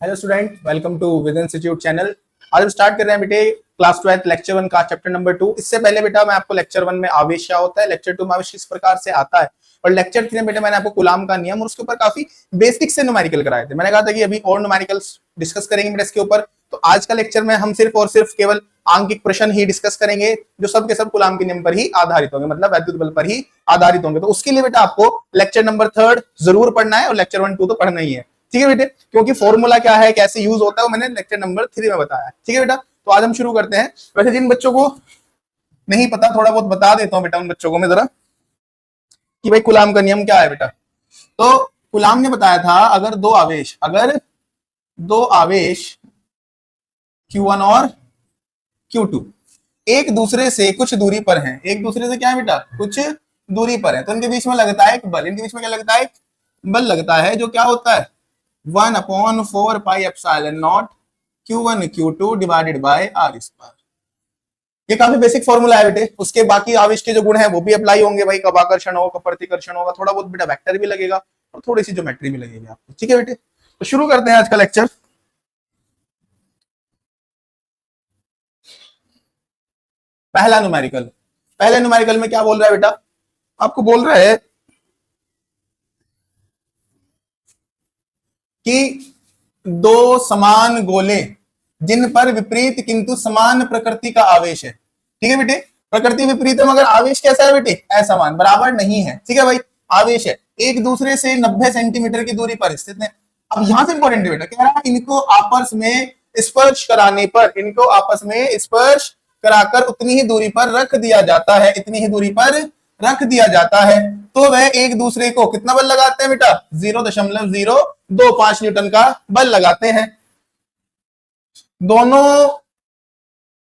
Hello student, welcome to with institute channel. आज हम start कर रहे हैं बेटे क्लास 12 लेक्चर 1 का चैप्टर नंबर 2। इससे पहले बेटा मैं आपको लेक्चर 1 में आवेश क्या होता है, लेक्चर 2 में आवेश किस प्रकार से आता है, और लेक्चर 3 में बेटा मैंने आपको कूलाम का नियम और उसके ऊपर काफी बेसिक से न्यूमेरिकल कराए थे। मैंने कहा था कि अभी और न्यूमेरिकल्स डिस्कस करेंगे बेटा इसके ऊपर। तो आज का लेक्चर में हम सिर्फ और सिर्फ केवल आंकिक प्रश्न ही डिस्कस करेंगे जो सब के सब कूलाम के नियम पर ही आधारित होंगे, मतलब वैद्युत बल पर ही आधारित होंगे। तो उसके लिए बेटा आपको लेक्चर नंबर 3 जरूर पढ़ना है और लेक्चर 1 2 तो पढ़ना ही है, ठीक है बेटे। क्योंकि फॉर्मूला क्या है, कैसे यूज होता है, वो मैंने लेक्चर नंबर 3 में बताया है, ठीक है बेटा। तो आज हम शुरू करते हैं। वैसे जिन बच्चों को नहीं पता, थोड़ा बहुत बता देता हूं बेटा उन बच्चों को मैं जरा कि भाई कूलाम का नियम क्या है बेटा। तो कूलाम ने बताया था अगर दो आवेश Q1 और Q2 एक दूसरे से कुछ दूरी पर हैं, एक दूसरे से क्या है बेटा, कुछ दूरी पर है, तो इनके बीच में लगता है एक बल। इनके बीच में क्या लगता है, एक बल लगता है, जो क्या होता है 1/4 pi epsilon naught Q1 Q2 divided by R square. ये काफी बेसिक फॉर्मूला है बेटे। उसके बाकी आवेश के जो गुण है वो भी अप्लाई होंगे भाई, कब आकर्षण होगा, कब प्रतिकर्षण होगा, थोड़ा बहुत बेटा वेक्टर भी लगेगा और थोड़ी सी ज्योमेट्री भी लगेगी आपको, ठीक है बेटे। तो शुरू करते हैं आज का लेक्चर। पहले न्यूमेरिकल में क्या बोल रहा है बेटा, आपको बोल रहा है कि दो समान गोले जिन पर विपरीत किंतु समान प्रकृति का आवेश है, ठीक है बेटे। प्रकृति विपरीत है मगर आवेश कैसा है बेटे, असमान, बराबर नहीं है, ठीक है भाई। आवेश है एक दूसरे से 90 सेंटीमीटर की दूरी पर स्थित है। अब यहां से इंपॉर्टेंट है बेटा, कह रहा है इनको आपस में स्पर्श कराने पर, इनको आपस में स्पर्श कराकर उतनी ही दूरी पर रख दिया जाता है, इतनी ही दूरी पर रख दिया जाता है, तो वह एक दूसरे को कितना बल लगाते हैं बेटा, 0.025 न्यूटन का बल लगाते हैं। दोनों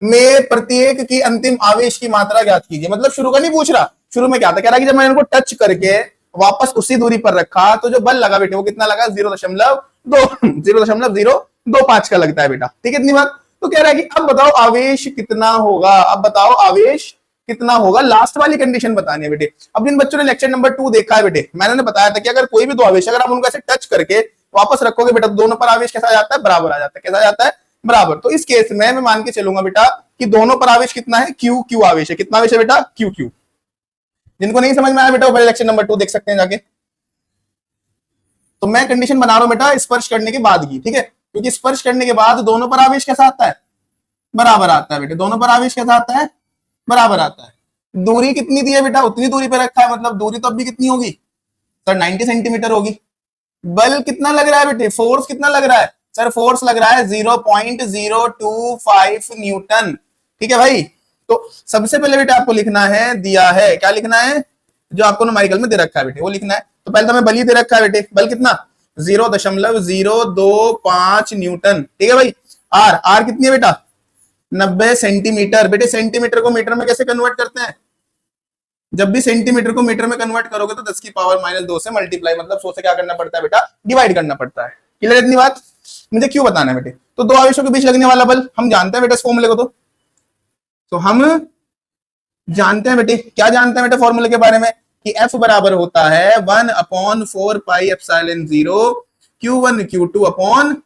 में प्रत्येक की अंतिम आवेश की मात्रा ज्ञात कीजिए। मतलब शुरू का नहीं पूछ रहा, शुरू में क्या था, कह रहा कि जब मैंने इनको टच करके वापस उसी दूरी पर रखा तो जो बल लगा बेटे वो कितना लगा, 0.025 का लगता है बेटा, ठीक है। इतनी बात तो कह रहा है कि अब बताओ आवेश कितना होगा, अब बताओ आवेश कितना होगा, लास्ट वाली कंडीशन बतानी है बेटे। अब जिन बच्चों ने लेक्चर नंबर 2 देखा है बेटे, मैंने बताया था कि अगर कोई भी दो आवेश अगर आप उनको ऐसे टच करके वापस रखोगे बेटा, दोनों पर आवेश कैसा आ जाता है, बराबर आ जाता है। कैसा आ जाता है, बराबर। तो इस केस में मैं मान के चलूंगा बेटा कि दोनों पर आवेश कितना है, क्यू क्यू आवेश है। कितना आवेश है बेटा, क्यू क्यू। जिनको नहीं समझ में आया बेटा वो लेक्चर नंबर 2 देख सकते हैं जाके। तो मैं कंडीशन बना रहा हूं बेटा स्पर्श करने के बाद की, ठीक है, क्योंकि स्पर्श करने के बाद दोनों पर आवेश कैसा आता है, बराबर आता है बेटे। दोनों पर आवेश कैसा आता है, बराबर आता है। दूरी कितनी दी है बेटा, उतनी दूरी पर रखा है, मतलब दूरी तो अब भी कितनी होगी सर, 90 सेंटीमीटर होगी। बल कितना लग रहा है बेटे, फोर्स कितना लग रहा है सर, फोर्स लग रहा है 0.025 न्यूटन, ठीक है भाई। तो सबसे पहले बेटा आपको लिखना है, दिया है, क्या लिखना है, जो आपको न्यूमेरिकल में दे रखा है बेटे वो लिखना है। तो पहले तो हमें बल ही दे रखा है बेटे, बल कितना 0.025 न्यूटन, ठीक है भाई। आर कितनी है बेटा, 90 सेंटीमीटर। बेटे सेंटीमीटर को मीटर में कैसे कन्वर्ट करते हैं, जब भी सेंटीमीटर को मीटर में कन्वर्ट करोगे तो 10 की पावर -2 से मल्टीप्लाई, मतलब 100 से क्या करना पड़ता है बेटा, डिवाइड करना पड़ता है। क्लियर इतनी बात, मुझे क्यों बताना है बेटे। तो दो आवेशों के बीच लगने वाला बल हम जानते हैं बेटे इस फॉर्मूले को। तो हम जानते हैं बेटे, क्या जानते हैं बेटे फॉर्मूले के बारे में, कि F बराबर होता है 1/4 pi epsilon 0 Q1 Q2 upon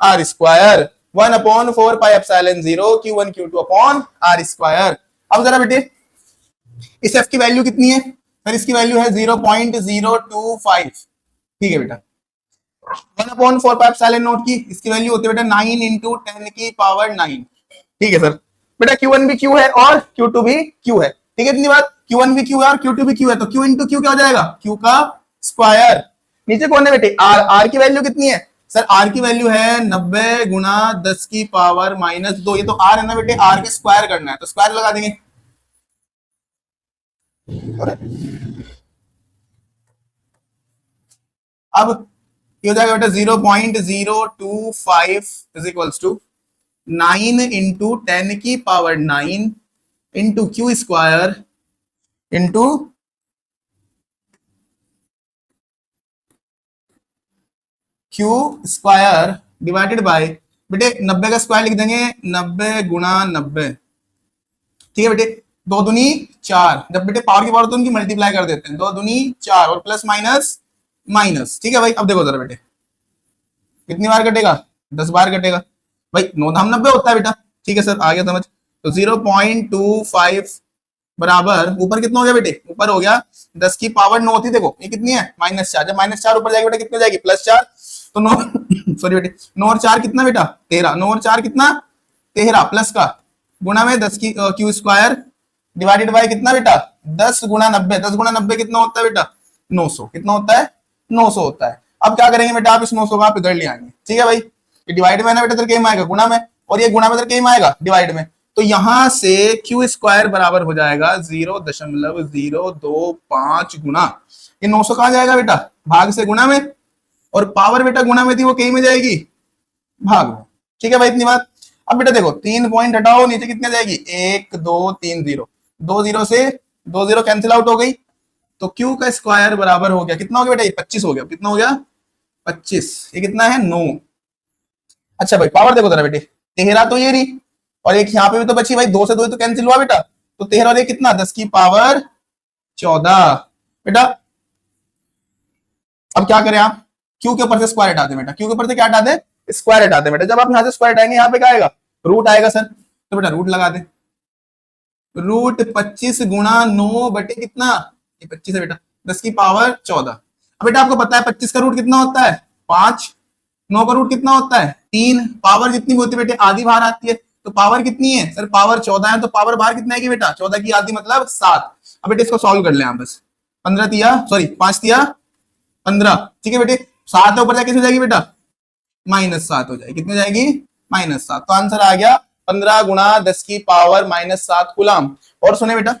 R square. 1/4 pi epsilon 0 Q1 Q2 upon R square. अब जरा बेटे इस F की वैल्यू कितनी है सर, इसकी वैल्यू है 0.025, ठीक है बेटा। 1/4 पाई एप्सिलॉन नॉट की इसकी वैल्यू होती है बेटा 9 × 10 की पावर 9, ठीक है सर। बेटा Q1 भी Q है और Q2 भी Q है, ठीक है। इतनी बात, Q1 भी Q है और Q2 भी Q है, तो Q × Q क्या हो जाएगा, Q का स्क्वायर। नीचे कौन है बेटे, R की वैल्यू कितनी है सर, R की वैल्यू है 90 × 10 की पावर -2। ये तो R है ना बेटे, R के स्क्वायर करना है तो स्क्वायर लगा देंगे। अब ये हो जाएगा बेटा 0.025 इज इक्वल्स टू 9 × 10 की power 9 into Q square into Q square divided by, बेटे 90 का स्क्वायर लिख देंगे, 90 × 90, ठीक है बेटे। 2 दूनी 4, जब बेटे पावर की पावर तो उनकी मल्टीप्लाई कर देते हैं, 2 दूनी 4 और प्लस माइनस माइनस, ठीक है भाई। अब देखो जरा बेटे कितनी बार कटेगा, 10 बार कटेगा भाई, 9 धाम 90 होता है बेटा। ठीक है सर, आ गया समझ। तो 0.25 बराबर ऊपर कितना हो गया बेटे, ऊपर हो गया 10 की पावर 9 थी, देखो ये कितनी है -4। जब -4 ऊपर जाएगी बेटा कितनी जाएगी, +4। तो 9 सॉरी बेटे, 9 और 4 कितना बेटा 13, 9 और 4 कितना 13 प्लस का गुणा में 10 की क्यू स्क्वायर डिवाइडेड बाय कितना बेटा 10 गुणा 90। 10 गुणा 90 कितना होता है बेटा 900। कितना होता है 900 होता है। अब क्या करेंगे बेटा, आप इस 900 का आप इधर ले आएंगे। ठीक है भाई, ये डिवाइड में है ना बेटा, इधर क्या आएगा गुणा में, और ये गुणा में इधर क्या आएगा डिवाइड में। तो यहां से क्यू स्क्वायर बराबर हो जाएगा 0.025 गुना, ये 900 कहां जाएगा बेटा भाग से गुणा में, और पावर बेटा गुणा में थी वो कहीं में जाएगी भाग में। ठीक है भाई, इतनी बात। अब बेटा देखो 3 पॉइंट हटाओ, नीचे कितने जाएगी 1 2 3 0, 2 0 से 2 0 कैंसिल आउट हो गई। तो क्यू का स्क्वायर बराबर हो गया कितना हो गया बेटा, ये 25 हो गया। कितना हो गया 25, ये कितना है 9। अच्छा भाई पावर देखो जरा बेटे, 13 तो ये रही, और एक यहाँ पे भी तो बची भाई, 2 से 2 तो कैंसिल हुआ बेटा, तो 13 और ये कितना 10 की पावर 14 बेटा। अब क्या करें आप, क्यू के ऊपर से स्क्वायर हटा दे बेटा, क्यू के ऊपर से क्या हटा दे स्क्वायर हटा दे बेटा। जब आप यहाँ से स्क्वायर हटाएंगे यहाँ पे क्या आएगा रूट आएगा सर, तो बेटा रूट लगा दे। रूट 25 गुणा 9 बटे कितना, ये 25 है बेटा 10 की पावर 14। अब बेटा आपको पता है 25 का रूट कितना होता है 5, 9 का रूट कितना होता है 3, पावर जितनी होती है बेटे आधी बाहर आती है, तो पावर कितनी है सर पावर 14 है, तो पावर बाहर कितना है बेटा 14 की आधी मतलब 7। अब बेटे इसको सॉल्व कर ले आप बस, 15 तिया सॉरी 5 तिया 15। ठीक है बेटे, 7 ऊपर जाके जाएगी बेटा -7 हो जाएगी, कितनी जाएगी -7। तो आंसर आ गया 15 गुणा 10 की पावर -7 कूलम। और सुने बेटा,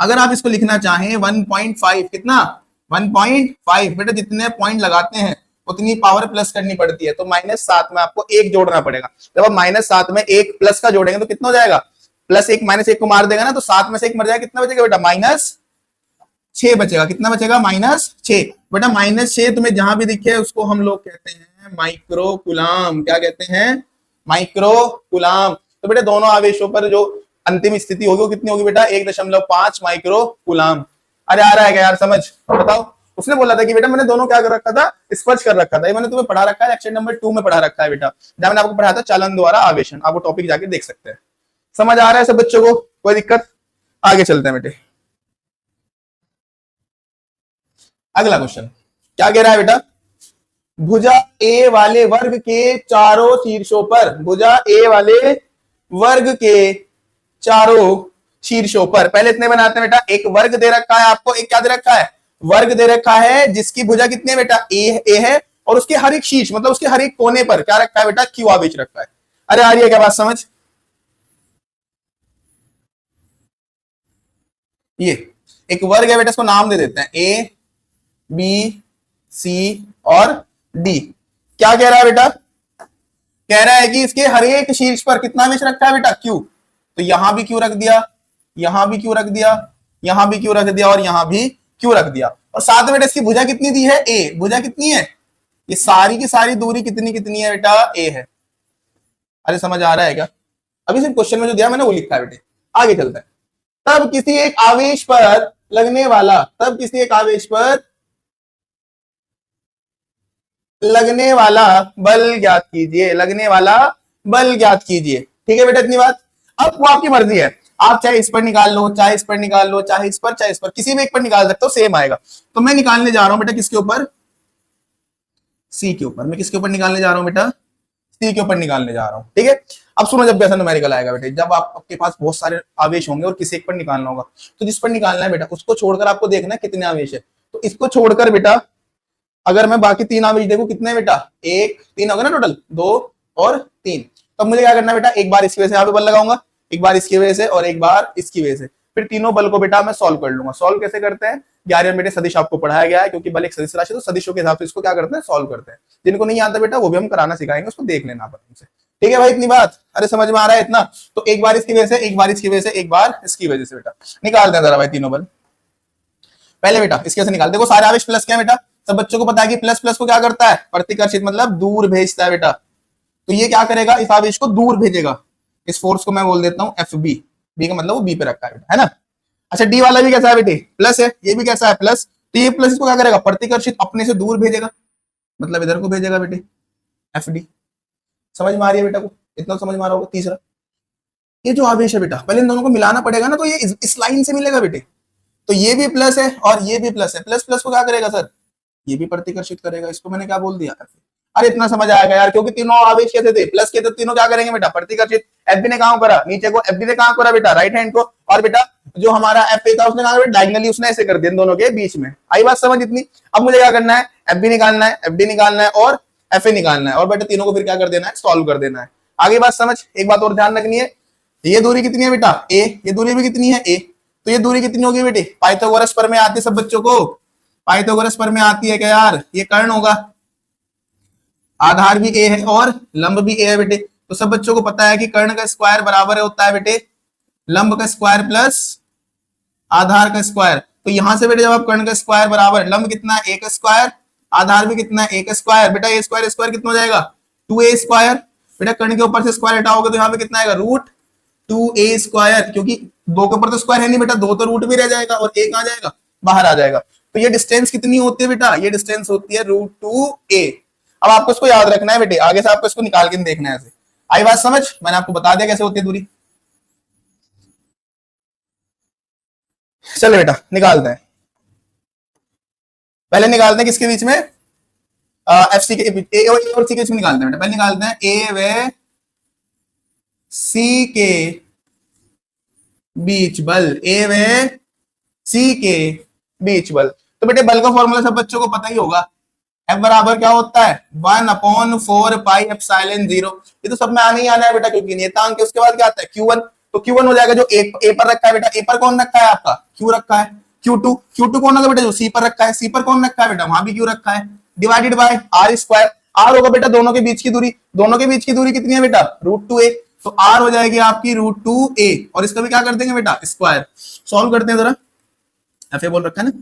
अगर आप इसको लिखना चाहें 1.5 कितना 1.5 बेटा, जितने पॉइंट लगाते हैं उतनी पावर प्लस करनी पड़ती है, तो -7 में आपको 1 जोड़ना पड़ेगा। जब आप -7 में 1 प्लस का जोड़ेंगे तो कितना हो जाएगा, +1 -1 को मार देगा ना, तो 7 में से 1 मर जाएगा, कितना बचेगा बेटा -6 बचेगा। कितना बचेगा -6 बेटा। -6 तुम्हें जहां भी दिखे उसको हम लोग कहते हैं माइक्रो कूलम। क्या कहते हैं माइक्रो कूलम। तो बेटा दोनों आवेशों पर जो अंतिम स्थिति होगी वो कितनी होगी बेटा 1.5 माइक्रो कूलम। अरे आ रहा है क्या यार समझ, बताओ। उसने बोला था कि बेटा मैंने दोनों क्या कर रखा था स्पर्श कर रखा था, ये मैंने तुम्हें पढ़ा रखा है, लेक्चर नंबर 2 में पढ़ा रखा है बेटा, जब मैंने आपको पढ़ाया था चालन द्वारा आवेशन। आप वो टॉपिक जाके देख सकते हैं। समझ आ रहा है सब बच्चों को, कोई दिक्कत। आगे चलते हैं बेटे, अगला क्वेश्चन क्या कह रहा है बेटा, भुजा ए वाले वर्ग के चारों शीर्षों पर, भुजा ए वाले वर्ग के चारों शीर्षों पर, पहले इतने बनाते हैं बेटा, एक वर्ग दे रखा है आपको, एक क्या दे रखा है वर्ग दे रखा है, जिसकी भुजा कितनी है बेटा ए है, और उसके हर एक शीर्ष मतलब उसके हर एक कोने पर क्या रखा है बेटा क्यू आवेश रखा है। अरे आ रही है क्या बात समझ। ये एक वर्ग है बेटा, इसको नाम दे देते हैं ए बी सी और डी। क्या कह रहा है बेटा, कह रहा है कि इसके हर एक शीर्ष पर कितना आवेश रखा है बेटा क्यू, तो यहां भी क्यू रख दिया, यहां भी क्यू रख दिया, यहां भी क्यू रख दिया, और यहां भी क्यू रख दिया, और साथ में बेटा इसकी भुजा कितनी दी है ए, भुजा कितनी है, ये सारी की सारी दूरी कितनी कितनी है बेटा ए है। अरे समझ आ रहा है क्या, अभी सिर्फ क्वेश्चन में जो दिया मैंने वो लिखा है बेटे। आगे चलते हैं, तब किसी एक आवेश पर लगने वाला, तब किसी एक आवेश पर लगने वाला बल ज्ञात कीजिए, लगने वाला बल ज्ञात कीजिए। ठीक है बेटा इतनी बात। अब वो आपकी मर्जी है, आप चाहे इस पर निकाल लो, चाहे इस पर निकाल लो, चाहे इस पर, चाहे इस पर, किसी भी एक पर निकाल सकते हो, सेम आएगा। तो मैं निकालने जा रहा हूं बेटा किसके ऊपर, सी के ऊपर। मैं किसके ऊपर निकालने जा रहा हूं बेटा, सी के ऊपर निकालने जा रहा हूं। ठीक है, अब सुनो, जब कैसा न्यूमेरिकल आएगा बेटे, जब आपके पास बहुत सारे आवेश होंगे और किसी एक पर निकालना होगा, तो जिस पर निकालना है बेटा उसको छोड़कर आपको देखना है कितने आवेश है। तो इसको छोड़कर बेटा अगर मैं बाकी 3 आवेश देखूं, कितने बेटा 1 3 हो गए ना टोटल, 2 और 3। तब मुझे क्या करना है बेटा, एक बार इसकी वजह से यहाँ पे बल लगाऊंगा, एक बार इसकी वजह से, और एक बार इसकी वजह से, फिर तीनों बल को बेटा मैं सॉल्व कर लूंगा। सॉल्व कैसे करते हैं, 11वें बेटे सदिश आपको पढ़ाया गया है, क्योंकि बल एक सदिश राशि, तो सदिशों के हिसाब से इसको क्या करते हैं सॉल्व करते हैं। जिनको नहीं आता बेटा वो भी हम कराना सिखाएंगे, उसको देख लेना अपन से। ठीक है भाई इतनी बात, अरे समझ में आ रहा है इतना। तो एक बार इसकी वजह से, एक बार इसकी वजह से, एक बार इसकी वजह से बेटा निकालते हैं जरा भाई तीनों बल। पहले बेटा इसके वजह से निकाल, देखो सारे आवेश प्लस क्या बेटा, सब बच्चों को पता है कि प्लस प्लस को क्या करता है प्रतिकर्षित, मतलब दूर भेजता है बेटा। तो ये क्या करेगा, इस आवेश को दूर भेजेगा। इस फोर्स को मैं बोल देता हूं एफ बी, बी का मतलब वो बी पे रखा है बेटा, है ना। अच्छा डी वाला भी कैसा है बेटे, प्लस है, ये भी कैसा है प्लस। तो ये प्लस इसको क्या करेगा प्रतिकर्षित अपने से दूर भेजेगा, मतलब इधर को भेजेगा बेटे एफ डी। समझ में आ रही है बेटा को? इतना समझ में आ रहा होगा। तीसरा, ये जो आवेश है बेटा, पहले इन दोनों को मिलाना पड़ेगा ना, तो ये इस लाइन से मिलेगा बेटे। तो ये भी प्लस है और ये भी प्लस है, प्लस प्लस को क्या करेगा सर, ये भी प्रतिकर्षित करेगा। इसको मैंने क्या बोल दिया, अरे इतना समझ आएगा यार, क्योंकि तीनों आवेश कैसे थे, प्लस के, तो तीनों क्या करेंगे बेटा, प्रतिकर्षित। एफ बी ने कहां करा, नीचे को, एफ बी ने कहां करा बेटा, राइट हैंड को, और बेटा जो हमारा एफ ए था उसने कहा डायगनली, उसने ऐसे कर दिया दोनों के बीच में। आई बात समझ इतनी? अब मुझे क्या करना है, एफ बी निकालना है, एफ डी निकालना है और एफ ए निकालना है, और बेटा तीनों को फिर क्या कर देना है, सॉल्व कर देना है। आगे बात समझ। एक बात और ध्यान रखनी है, ये दूरी कितनी है बेटा, ए, ये दूरी भी कितनी है, ए, तो ये दूरी कितनी होगी बेटे, पाइथागोरस पर में आती है सब बच्चों को, पाइथागोरस पर में आती है क्या यार, ये कर्ण होगा, आधार भी ए है और लंब भी ए है बेटे। तो सब बच्चों को पता है कि कर्ण का स्क्वायर बराबर होता है बेटे लंब का स्क्वायर प्लस आधार का स्क्वायर। तो यहां से बेटे जब आप कर्ण का स्क्वायर बराबर लंब कितना है, ए का स्क्वायर, आधार भी कितना है, ए का स्क्वायर, बेटा ए स्क्वायर स्क्वायर कितना हो जाएगा, 2a स्क्वायर। बेटा कर्ण के ऊपर से स्क्वायर हटाओगे तो यहाँ पे कितना आएगा, रूट 2a स्क्वायर, क्योंकि दो के ऊपर तो स्क्वायर है नहीं बेटा, दो तो रूट भी रह जाएगा और एक आ जाएगा, बाहर आ जाएगा। तो ये डिस्टेंस कितनी होती है बेटा, ये डिस्टेंस होती है रूट 2a। अब आपको इसको याद रखना है बेटे, आगे से आपको इसको निकाल के देखना है ऐसे। आई बात समझ, मैंने आपको बता दिया कैसे होती है दूरी। चलो बेटा निकालते हैं, पहले निकालते हैं किसके बीच में, एफ सी के, ए और सी के बीच में निकालते हैं बेटा। पहले निकालते हैं ए व सी के बीच बल, ए व सी के बीच बल। तो बेटे बल का फॉर्मूला सब बच्चों को पता ही होगा, F बराबर क्या होता है, 1/4 पाई एप्सिलॉन 0। ये तो सब में आने ही आना है बेटा, क्योंकि नियतांक है। उसके बाद क्या आता है, Q1, तो Q1 हो जाएगा जो ए पर रखा है बेटा, ए पर कौन रखा है आपका, Q रखा है। Q2 कौन होगा बेटा, जो C पर रखा है, C पर कौन रखा है बेटा, वहां भी Q रखा है, divided by R square. R होगा बेटा दोनों के बीच की दूरी, दोनों के बीच की दूरी कितनी है बेटा, रूट 2a, तो R हो जाएगी आपकी रूट 2a, और इसका भी क्या कर देंगे बेटा, स्क्वायर। सॉल्व करते हैं जरा, ऐसे बोल रखा है ना,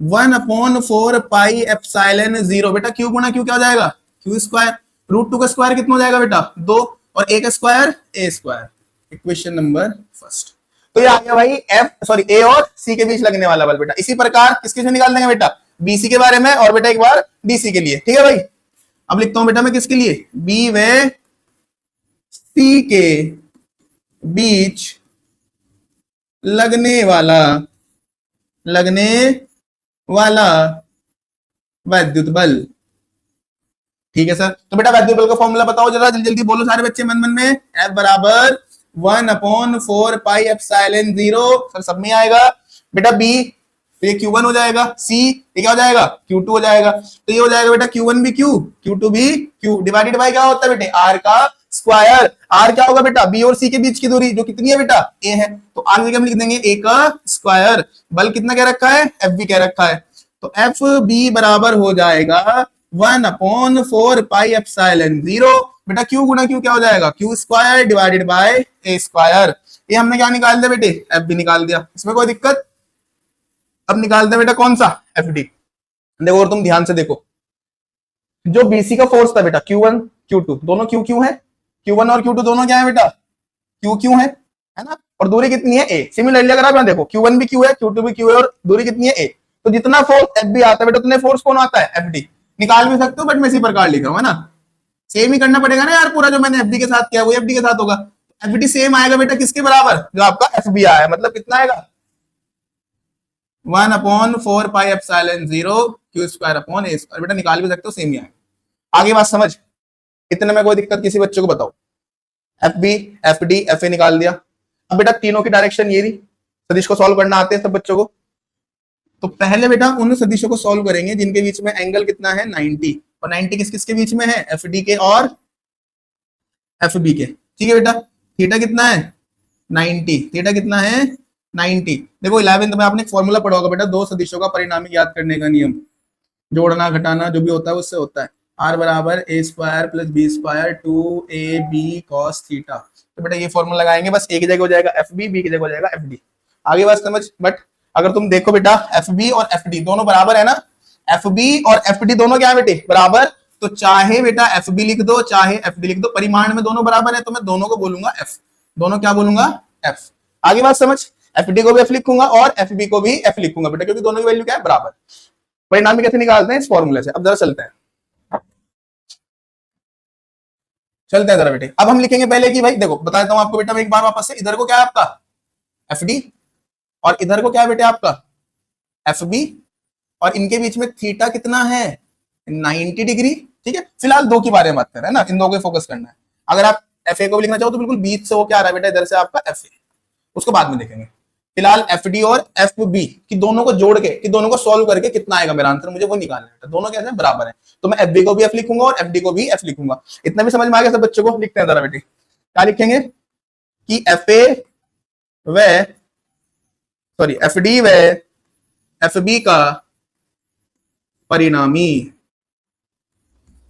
1/4 पाई एप्सिलॉन 0, बेटा क्यू गुना क्यू क्या हो जाएगा, क्यू स्क्वायर, रूट 2 का स्क्वायर कितना हो जाएगा बेटा, 2, और ए का स्क्वायर ए स्क्वायर। Equation number first. तो ये आ गया भाई ए और सी के बीच लगने वाला बल बेटा। इसी प्रकार किसके से निकाल देंगे बेटा, बीसी के बारे में, और बेटा एक बार डीसी के लिए, ठीक है भाई। अब लिखता हूं बेटा मैं किसके लिए, बी व सी के बीच लगने वाला वैद्युत बल, ठीक है सर। तो बेटा वैद्युत बल का फॉर्मूला बताओ जरा, जल्दी जल्दी बोलो सारे बच्चे मन मन में। F बराबर 1/4 पाई एप्सिलॉन 0, सर सब में आएगा बेटा। B तो ये Q1 हो जाएगा, C ये क्या हो जाएगा, Q2 हो जाएगा, तो ये हो जाएगा बेटा Q1 भी Q, Q2 भी Q, डिवाइडेड बाय क्या होता है बेटे, R का स्क्वायर। R क्या होगा बेटा, B और C के बीच की दूरी जो कितनी है बेटा, A है, तो R जगह हम लिख देंगे A का स्क्वायर। बल कितना कह रखा है, FB कह रखा है, तो FB बराबर हो जाएगा 1/4 पाई एप्सिलॉन 0, बेटा Q गुना Q क्या हो जाएगा, Q square divided by A square. ये हमने क्या निकाल दिया बेटे, FB निकाल दिया, इसमें कोई दिक्कत। अब निकालते हैं बेटा कौन सा, FD। देखो और तुम ध्यान से देखो, जो BC का फोर्स था बेटा Q1 Q2 दोनों Q है, Q1 और Q2 दोनों क्या है बेटा, Q है ना, और दूरी कितनी है A। सिमिलरली अगर आप यहाँ देखो Q1 भी Q है, Q2 भी Q है, और दूरी कितनी है A, तो जितना फोर्स FB आता है बेटा उतने फोर्स कौन आता है, FD। निकाल भी सकते हो, बट मैं इसी प्रकार लिख रहा हूँ, है ना। सेम ही करना पड़ेगा ना यार, पूरा जो मैंने FD के साथ किया वो FD के साथ होगा। FD सेम आएगा बेटा किसके बराबर, जो आपका FB आया, मतलब कितना आएगा, 1/4 pi epsilon 0 Q square upon A square. बेटा निकाल भी सकते हो, सेम ही आएगा। आगे बात समझ, इतने में कोई दिक्कत किसी बच्चों को बताओ। FB FD FA निकाल दिया। अब बेटा तीनों की डायरेक्शन ये थी, सदिश को सॉल्व करना आते हैं सब बच्चों को। तो पहले बेटा उन सदिशों को सॉल्व करेंगे जिनके बीच में एंगल कितना है, 90, और 90 किस किस के बीच में है, FD के और FB के, ठीक है बेटा। थीटा कितना है, 90, थीटा कितना है, 90। देखो 11th में आपने एक फॉर्मूला पढ़ा होगा बेटा, दो सदिशों का परिणामी ज्ञात करने का नियम, जोड़ना घटाना जो भी होता है उससे होता है, R बराबर A square plus B square 2AB cos theta. तो बेटा ये फॉर्मूला लगाएंगे, बस एक जगह हो जाएगा FB, B की जगह हो जाएगा FD। आगे बात समझ। बट अगर तुम देखो बेटा FB और FD दोनों बराबर है ना, FB और FD दोनों क्या है बेटे, बराबर, तो चाहे बेटा FB लिख दो चाहे FD लिख दो, परिमाण में दोनों बराबर है, तो मैं दोनों को बोलूंगा F, दोनों क्या बोलूंगा, F। आगे बात समझ, FD को भी F लिखूंगा और FB को भी F लिखूंगा बेटा, क्योंकि दोनों की वैल्यू क्या है, बराबर। परिणामी कैसे निकालते हैं, इस फॉर्मूले से। अब जरा चलते हैं, चलते हैं जरा बेटे, अब हम लिखेंगे पहले कि भाई देखो बता देता हूं आपको बेटा मैं एक बार वापस से, इधर को क्या है आपका एफ डी और इधर को क्या है बेटे आपका एफ बी, और इनके बीच में थीटा कितना है 90 डिग्री। ठीक है, फिलहाल दो के बारे में बात कर रहे हैं ना, इन दो को फोकस करना है। अगर आप एफ ए को भी लिखना चाहो तो बिल्कुल बीच से वो क्या आ रहा है बेटा इधर से आपका एफ ए, उसको बाद में देखेंगे। फिलहाल एफ डी और एफ बी की दोनों को जोड़ के कि दोनों को सॉल्व करके कितना आएगा मेरा आंसर, मुझे वो निकालना है। दोनों क्या है बराबर है, तो मैं एफ बी को भी एफ लिखूंगा और एफ डी को भी एफ लिखूंगा। इतना भी समझ में आ गया सब बच्चों को? लिखते हैं जरा बेटे, क्या लिखेंगे कि एफ ए व सॉरी एफ डी व एफ बी का परिणामी।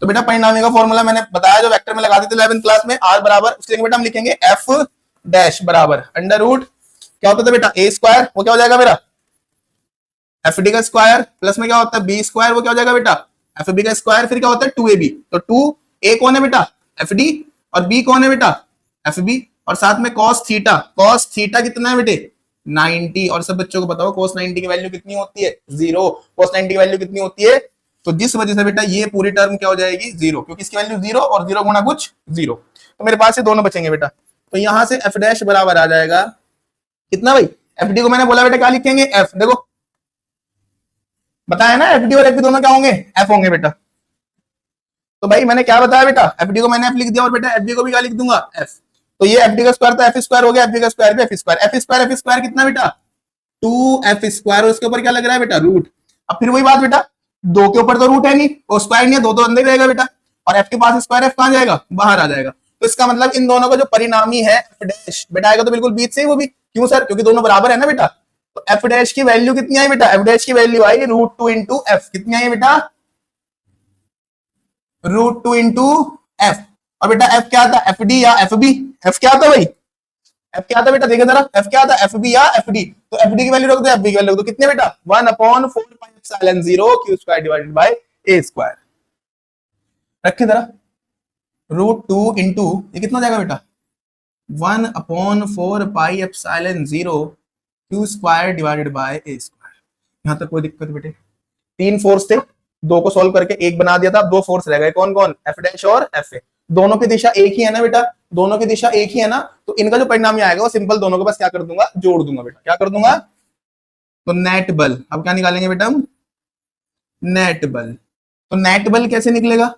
तो बेटा परिणामी का फॉर्मूला मैंने बताया जो वेक्टर में लगाते थे 11th क्लास में, आर बराबर उसके बेटा हम लिखेंगे एफ डैश बराबर अंडर रूट क्या होता था बेटा ए स्क्वायर, वो क्या हो जाएगा मेरा एफ डी का स्क्वायर, प्लस में क्या होता है बी स्क्वायर, वो क्या हो जाएगा बेटा एफ बी का स्क्वायर, फिर क्या होता है 2ab। तो 2a कौन है बेटा एफ डी और b कौन है बेटा एफ बी, और साथ में cos थीटा कितना है बेटे 90। और सब बच्चों को बताओ cos 90 की वैल्यू कितनी होती है 0। cos 90 की वैल्यू कितनी होती है, तो जिस वजह से बेटा ये पूरी टर्म क्या हो जाएगी 0, क्योंकि इसकी वैल्यू 0 और 0 गुना कुछ 0। तो मेरे पास ये दोनों बचेंगे बेटा, तो यहां से एफ डैश बराबर आ जाएगा कितना भाई, एफ डी को मैंने बोला बेटा क्या लिखेंगे एफ, देखो बताया ना एफ डी और एफ बी दोनों क्या होंगे एफ होंगे बेटा। तो भाई मैंने क्या बताया बेटा एफ डी को मैंने एफ लिख दिया और बेटा एफ बी को भी क्या लिख दूंगा एफ। तो ये एफ डी का स्क्वायर था एफ स्क्वायर हो गया, एफ बी का स्क्वायर भी एफ स्क्वायर कितना बेटा 2f स्क्वायर, और उसके ऊपर क्या लग रहा है बेटा रूट। अब फिर वही बात बेटा, दो के ऊपर तो रूट है नहीं, वो स्क्वायर नहीं है, दो तो अंदर ही रहेगा बेटा, और एफ के पास स्क्वायर एफ कहां जाएगा बाहर आ जाएगा। तो इसका मतलब इन दोनों का जो परिणामी है एफ डैश बेटा आएगा तो बिल्कुल बीच से ही वो भी, क्यों सर क्योंकि दोनों बराबर है ना बेटा। तो एफ डैश की वैल्यू कितनी आई बेटा, एफ डैश की वैल्यू आई √2 इंटू एफ, कितनी आई बेटा √2 इंटू एफ। और बेटा एफ क्या था एफ डी या एफ बी, एफ क्या था भाई एफ क्या था बेटा देखे जरा एफ क्या था एफ बी या एफ डी। तो एफ डी की वैल्यू रख दो एफ बी की वैल्यू रख दो, कितने बेटा 1/4πε0 q square divided by a square. रखे जरा √2 इंटू ये कितना हो जाएगा बेटा 1/4πε0 q square divided by a square. यहां तक कोई दिक्कत बेटे, 3 फोर्स थे, दो को सॉल्व करके एक बना दिया था, अब 2 फोर्स रह गए कौन कौन एफ डैश और एफ ए। दोनों की दिशा एक ही है ना बेटा, दोनों की दिशा एक ही है ना, तो इनका जो परिणाम आएगा वो सिंपल दोनों को बस क्या कर दूंगा जोड़ दूंगा बेटा, क्या कर दूंगा तो नेट बल। अब क्या निकालेंगे बेटा हम नेट बल। तो नेट बल कैसे निकलेगा,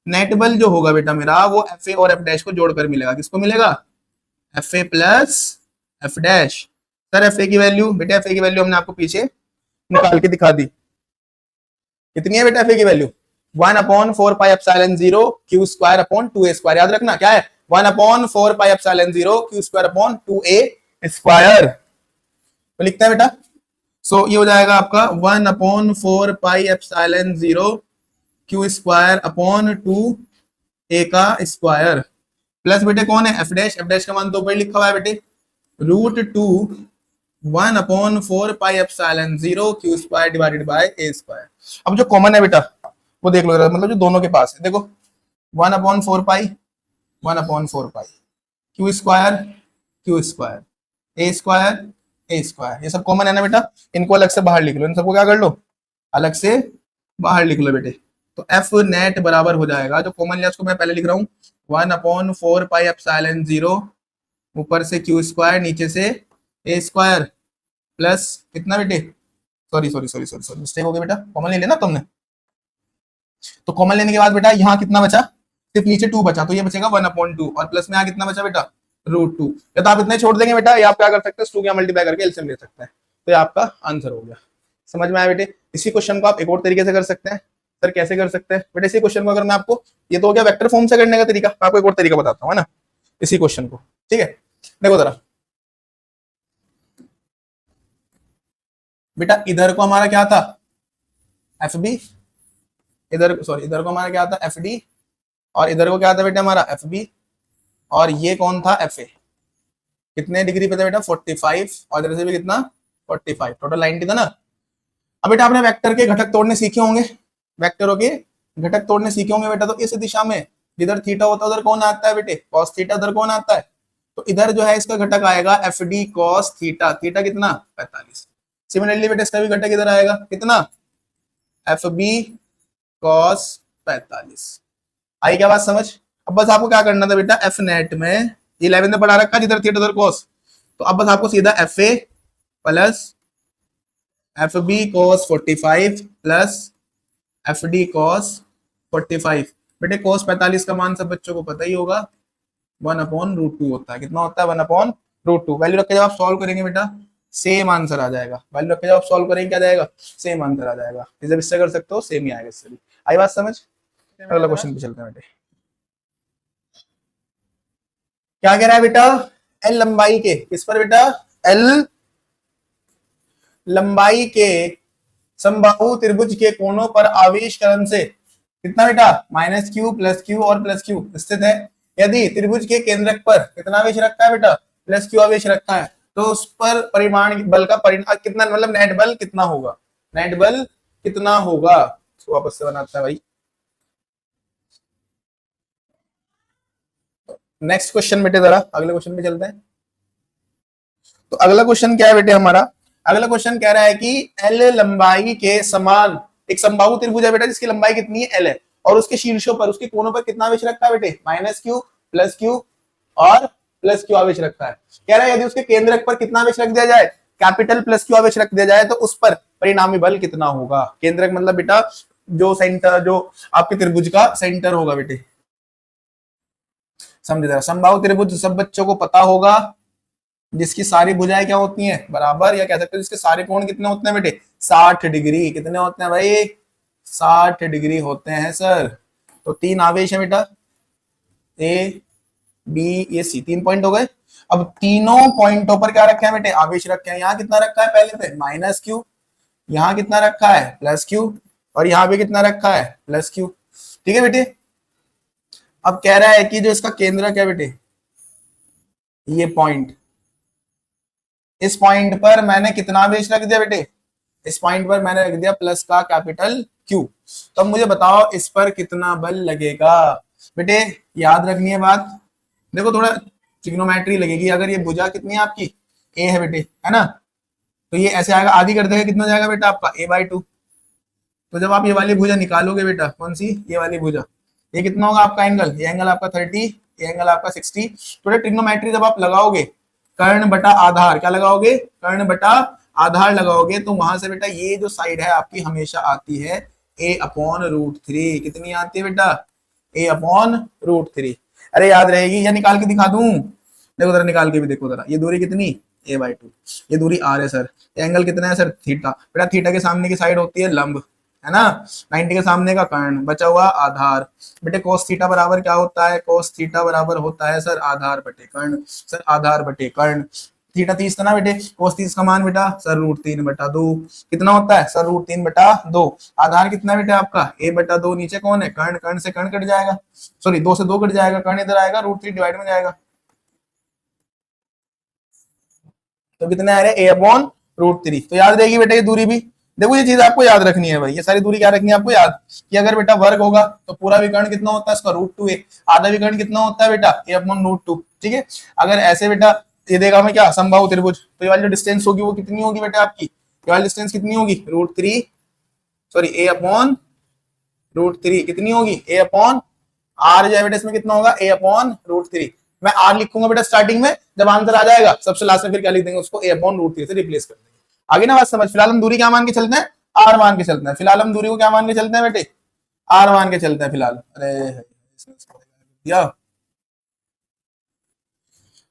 नेट बल जो होगा बेटा मेरा वो एफ ए और एफ डैश को जोड़कर मिलेगा, किसको मिलेगा F A plus F dash. Sir F A की वैल्यू बेटा एफ ए की वैल्यू हमने आपको पीछे निकाल के दिखा दी, कितनी है बेटा एफ ए की value 1/4πε0 q square upon 2a square. याद रखना क्या है 1/4πε0 q square upon 2a square. तो लिखते हैं बेटा सो ये हो जाएगा आपका 1/4πε0 q स्क्वायर अपॉन 2a का स्क्वायर, प्लस बेटे कौन है एफ डैश का मान तो ऊपर लिखा हुआ है बेटे √2 1/4πε0 q square divided by a square. अब जो कॉमन है बेटा वो देख लो, मतलब जो दोनों के पास है देखो 1/4π q स्क्वायर a स्क्वायर, ये सब कॉमन है ना बेटा, इनको अलग से बाहर लिख लो, इन सबको क्या कर लो अलग से बाहर लिख लो बेटे। तो एफ नेट बराबर हो जाएगा, जो कॉमन लिया उसको मैं पहले लिख रहा हूँ 1/4πε0 ऊपर से q स्क्वायर नीचे से a स्क्वायर प्लस कितना बेटे सॉरी मिस्टेक हो गई बेटा, कॉमन ले लेना तुमने। तो कॉमन लेने के बाद बेटा यहाँ कितना बचा सिर्फ नीचे 2 बचा, तो ये बचेगा 1/2 और प्लस में यहाँ कितना बचा बेटा √2। या तो आप इतने छोड़ देंगे बेटा, या आप क्या कर सकते हैं 2 क्या मल्टीप्लाई करके एलसीएम ले सकते हैं, तो ये आपका आंसर हो गया। समझ में आया बेटे। इसी क्वेश्चन को आप एक और तरीके से कर सकते हैं। सर कैसे कर सकते हैं बेटे, इसी क्वेश्चन को अगर मैं आपको, ये तो हो गया वेक्टर फॉर्म से करने का तरीका, मैं आपको एक और तरीका बताता हूँ है ना इसी क्वेश्चन को, ठीक है। देखो जरा बेटा इधर को हमारा क्या था एफ बी, इधर को हमारा क्या था एफ डी, और इधर को क्या था बेटा हमारा एफ बी, और ये कौन था एफ ए। कितने डिग्री पे था बेटा 45, और इधर से भी कितना 45, टोटल 90 था ना। अब बेटा आपने वेक्टर के घटक तोड़ने सीखे होंगे, वेक्टरों के घटक तोड़ने सीखे होंगे बेटा। तो इस दिशा में जिधर थीटा होता है उधर कौन आता है बेटे कॉस थीटा, उधर कौन आता है, तो इधर जो है इसका घटक आएगा F D cos theta, theta कितना 45। सिमिलरली बेटा इसका भी घटक इधर आएगा कितना एफ बी कॉस 45। आई क्या बात समझ। अब बस आपको क्या करना था बेटा, एफ नेट में 11 में पढ़ा रखा जिधर थीटा उधर कॉस, तो अब बस आपको सीधा F A plus F B cos 45 plus F D cos 45। बेटे कॉस 45 का मान सब बच्चों को पता ही होगा, 1/√2 होता है। कितना होता है? 1/√2। वैल्यू रख के जब आप सॉल्व करेंगे बेटा सेम आंसर आ जाएगा। वैल्यू रख के जब आप सॉल्व करेंगे क्या जाएगा? सेम आंसर आ जाएगा। जब इससे कर सकते हो सेम ही आएगा इससे भी। आई बात समझ? अगला क्वेश्चन पे चलते हैं बेटे। क्या कह रहा है बेटा? एल लंबाई के, किस पर बेटा? एल लंबाई के समबाहु त्रिभुज के कोणों पर आवेश करण से कितना बेटा? -q प्लस q और प्लस q स्थित है। यदि त्रिभुज के केंद्रक पर कितना आवेश रखा है बेटा? +q आवेश रखा है, तो उस पर परिमाण बल का परिमाण कितना, मतलब नेट बल कितना होगा? नेट बल कितना होगा? तो वापस से बनाता है भाई। नेक्स्ट क्वेश्चन बेटे, जरा अगले क्वेश्चन पे चलते हैं। तो अगला क्वेश्चन क्या है बेटे हमारा? अगला क्वेश्चन कह रहा है कि एल लंबाई के समान एक समबाहु त्रिभुज है बेटा जिसकी लंबाई कितनी है? एल है, और उसके शीर्षों पर, उसके कोनों पर कितना आवेश रखा है बेटे? -q प्लस q और प्लस q आवेश रखा है। कह रहा है यदि उसके केंद्रक पर कितना आवेश रख दिया जाए? कैपिटल प्लस q आवेश रख दिया जाए, तो उस पर परिणामी बल कितना होगा? केंद्रक मतलब बेटा जो सेंटर, जो आपके त्रिभुज का सेंटर होगा बेटे, समझे जरा। समबाहु त्रिभुज सब बच्चों को पता होगा, जिसकी सारी भुजाएं क्या होती हैं? बराबर, या कह सकते हैं जिसके सारे कोण कितने होते हैं बेटे? 60 डिग्री। कितने होते हैं भाई? 60 डिग्री होते हैं सर। तो 3 आवेश है बेटा, ए बी ये सी, 3 पॉइंट हो गए। अब तीनों पॉइंटों पर क्या रखे हैं बेटे? आवेश रखे हैं। यहाँ कितना रखा है पहले पे? -q, यहाँ कितना रखा है? +q, और यहाँ पे कितना रखा है? +q। ठीक है बेटे। अब कह रहा है कि जो इसका केंद्रक है बेटे, ये पॉइंट, इस पॉइंट पर मैंने कितना आवेश रख दिया बेटे? इस पॉइंट पर मैंने रख दिया प्लस का कैपिटल Q। तो अब मुझे बताओ इस पर कितना बल लगेगा? बेटे याद रखनी है बात, देखो थोड़ा ट्रिग्नोमेट्री लगेगी। अगर ये भुजा कितनी है आपकी? A है बेटे, है ना? तो ये ऐसे आएगा, आधी कर देगा, कितना जाएगा बेटा आपका? a/2। तो जब आप ये वाली भुजा निकालोगे बेटा, कौन सी? ये वाली भुजा, ये कितना होगा आपका एंगल? ये एंगल आपका 30, ये एंगल आपका 60। थोड़ा ट्रिग्नोमेट्री जब आप लगाओगे, कर्ण बटा आधार, क्या लगाओगे? कर्ण बटा आधार लगाओगे, तो वहां से बेटा ये जो साइड है आपकी हमेशा आती है a/√3। कितनी आती है बेटा? a/√3। अरे याद रहेगी या निकाल के दिखा दूं? देखो जरा, निकाल के भी देखो जरा। ये दूरी कितनी? a/2। ये दूरी r है सर। एंगल कितना है सर? थीटा। बेटा थीटा के सामने की साइड होती है लंब, है ना? 90 के सामने का कर्ण, बचा हुआ आधार। बेटे cos थीटा बराबर क्या होता है? cos थीटा बराबर होता है सर आधार बटे कर्ण। सर आधार बटे कर्ण, थीटा 30 था ना बेटे, cos 30 का मान बेटा सर √3/2। कितना होता है सर? √3/2। आधार कितना बेटा आपका? a/2। नीचे कौन है? कर्ण। कर्ण से कर्ण कट जाएगा, सॉरी 2 से 2 कट जाएगा, कर्ण इधर आएगा, √3 डिवाइड में जाएगा। तो कितना आ रहा है? a/√3। तो याद रहेगी बेटा ये दूरी भी। देखो ये चीज आपको याद रखनी है भाई, ये सारी दूरी क्या रखनी है आपको याद, कि अगर बेटा वर्ग होगा तो पूरा विकर्ण कितना होता है इसका? √2a। आधा विकर्ण कितना होता है बेटा? a/√2। ठीक है। अगर ऐसे बेटा ये देगा हमें क्या? समबाहु त्रिभुज, तो ये वाली जो डिस्टेंस होगी वो कितनी होगी बेटा आपकी? ये वाली डिस्टेंस कितनी होगी? √3, सॉरी a/√3 कितनी होगी? a/r जो है बेटा इसमें कितना होगा? a/√3। मैं r लिखूंगा बेटा स्टार्टिंग में, जब आंसर आ जाएगा सबसे लास्ट में फिर क्या लिख देंगे? उसको a/√3 से रिप्लेस कर देंगे। आगे ना बात समझ। फिलहाल हम दूरी क्या मान के चलते हैं? r मान के चलते हैं। फिलहाल हम दूरी को क्या मान के चलते हैं बेटे? r मान के चलते हैं फिलहाल। अरे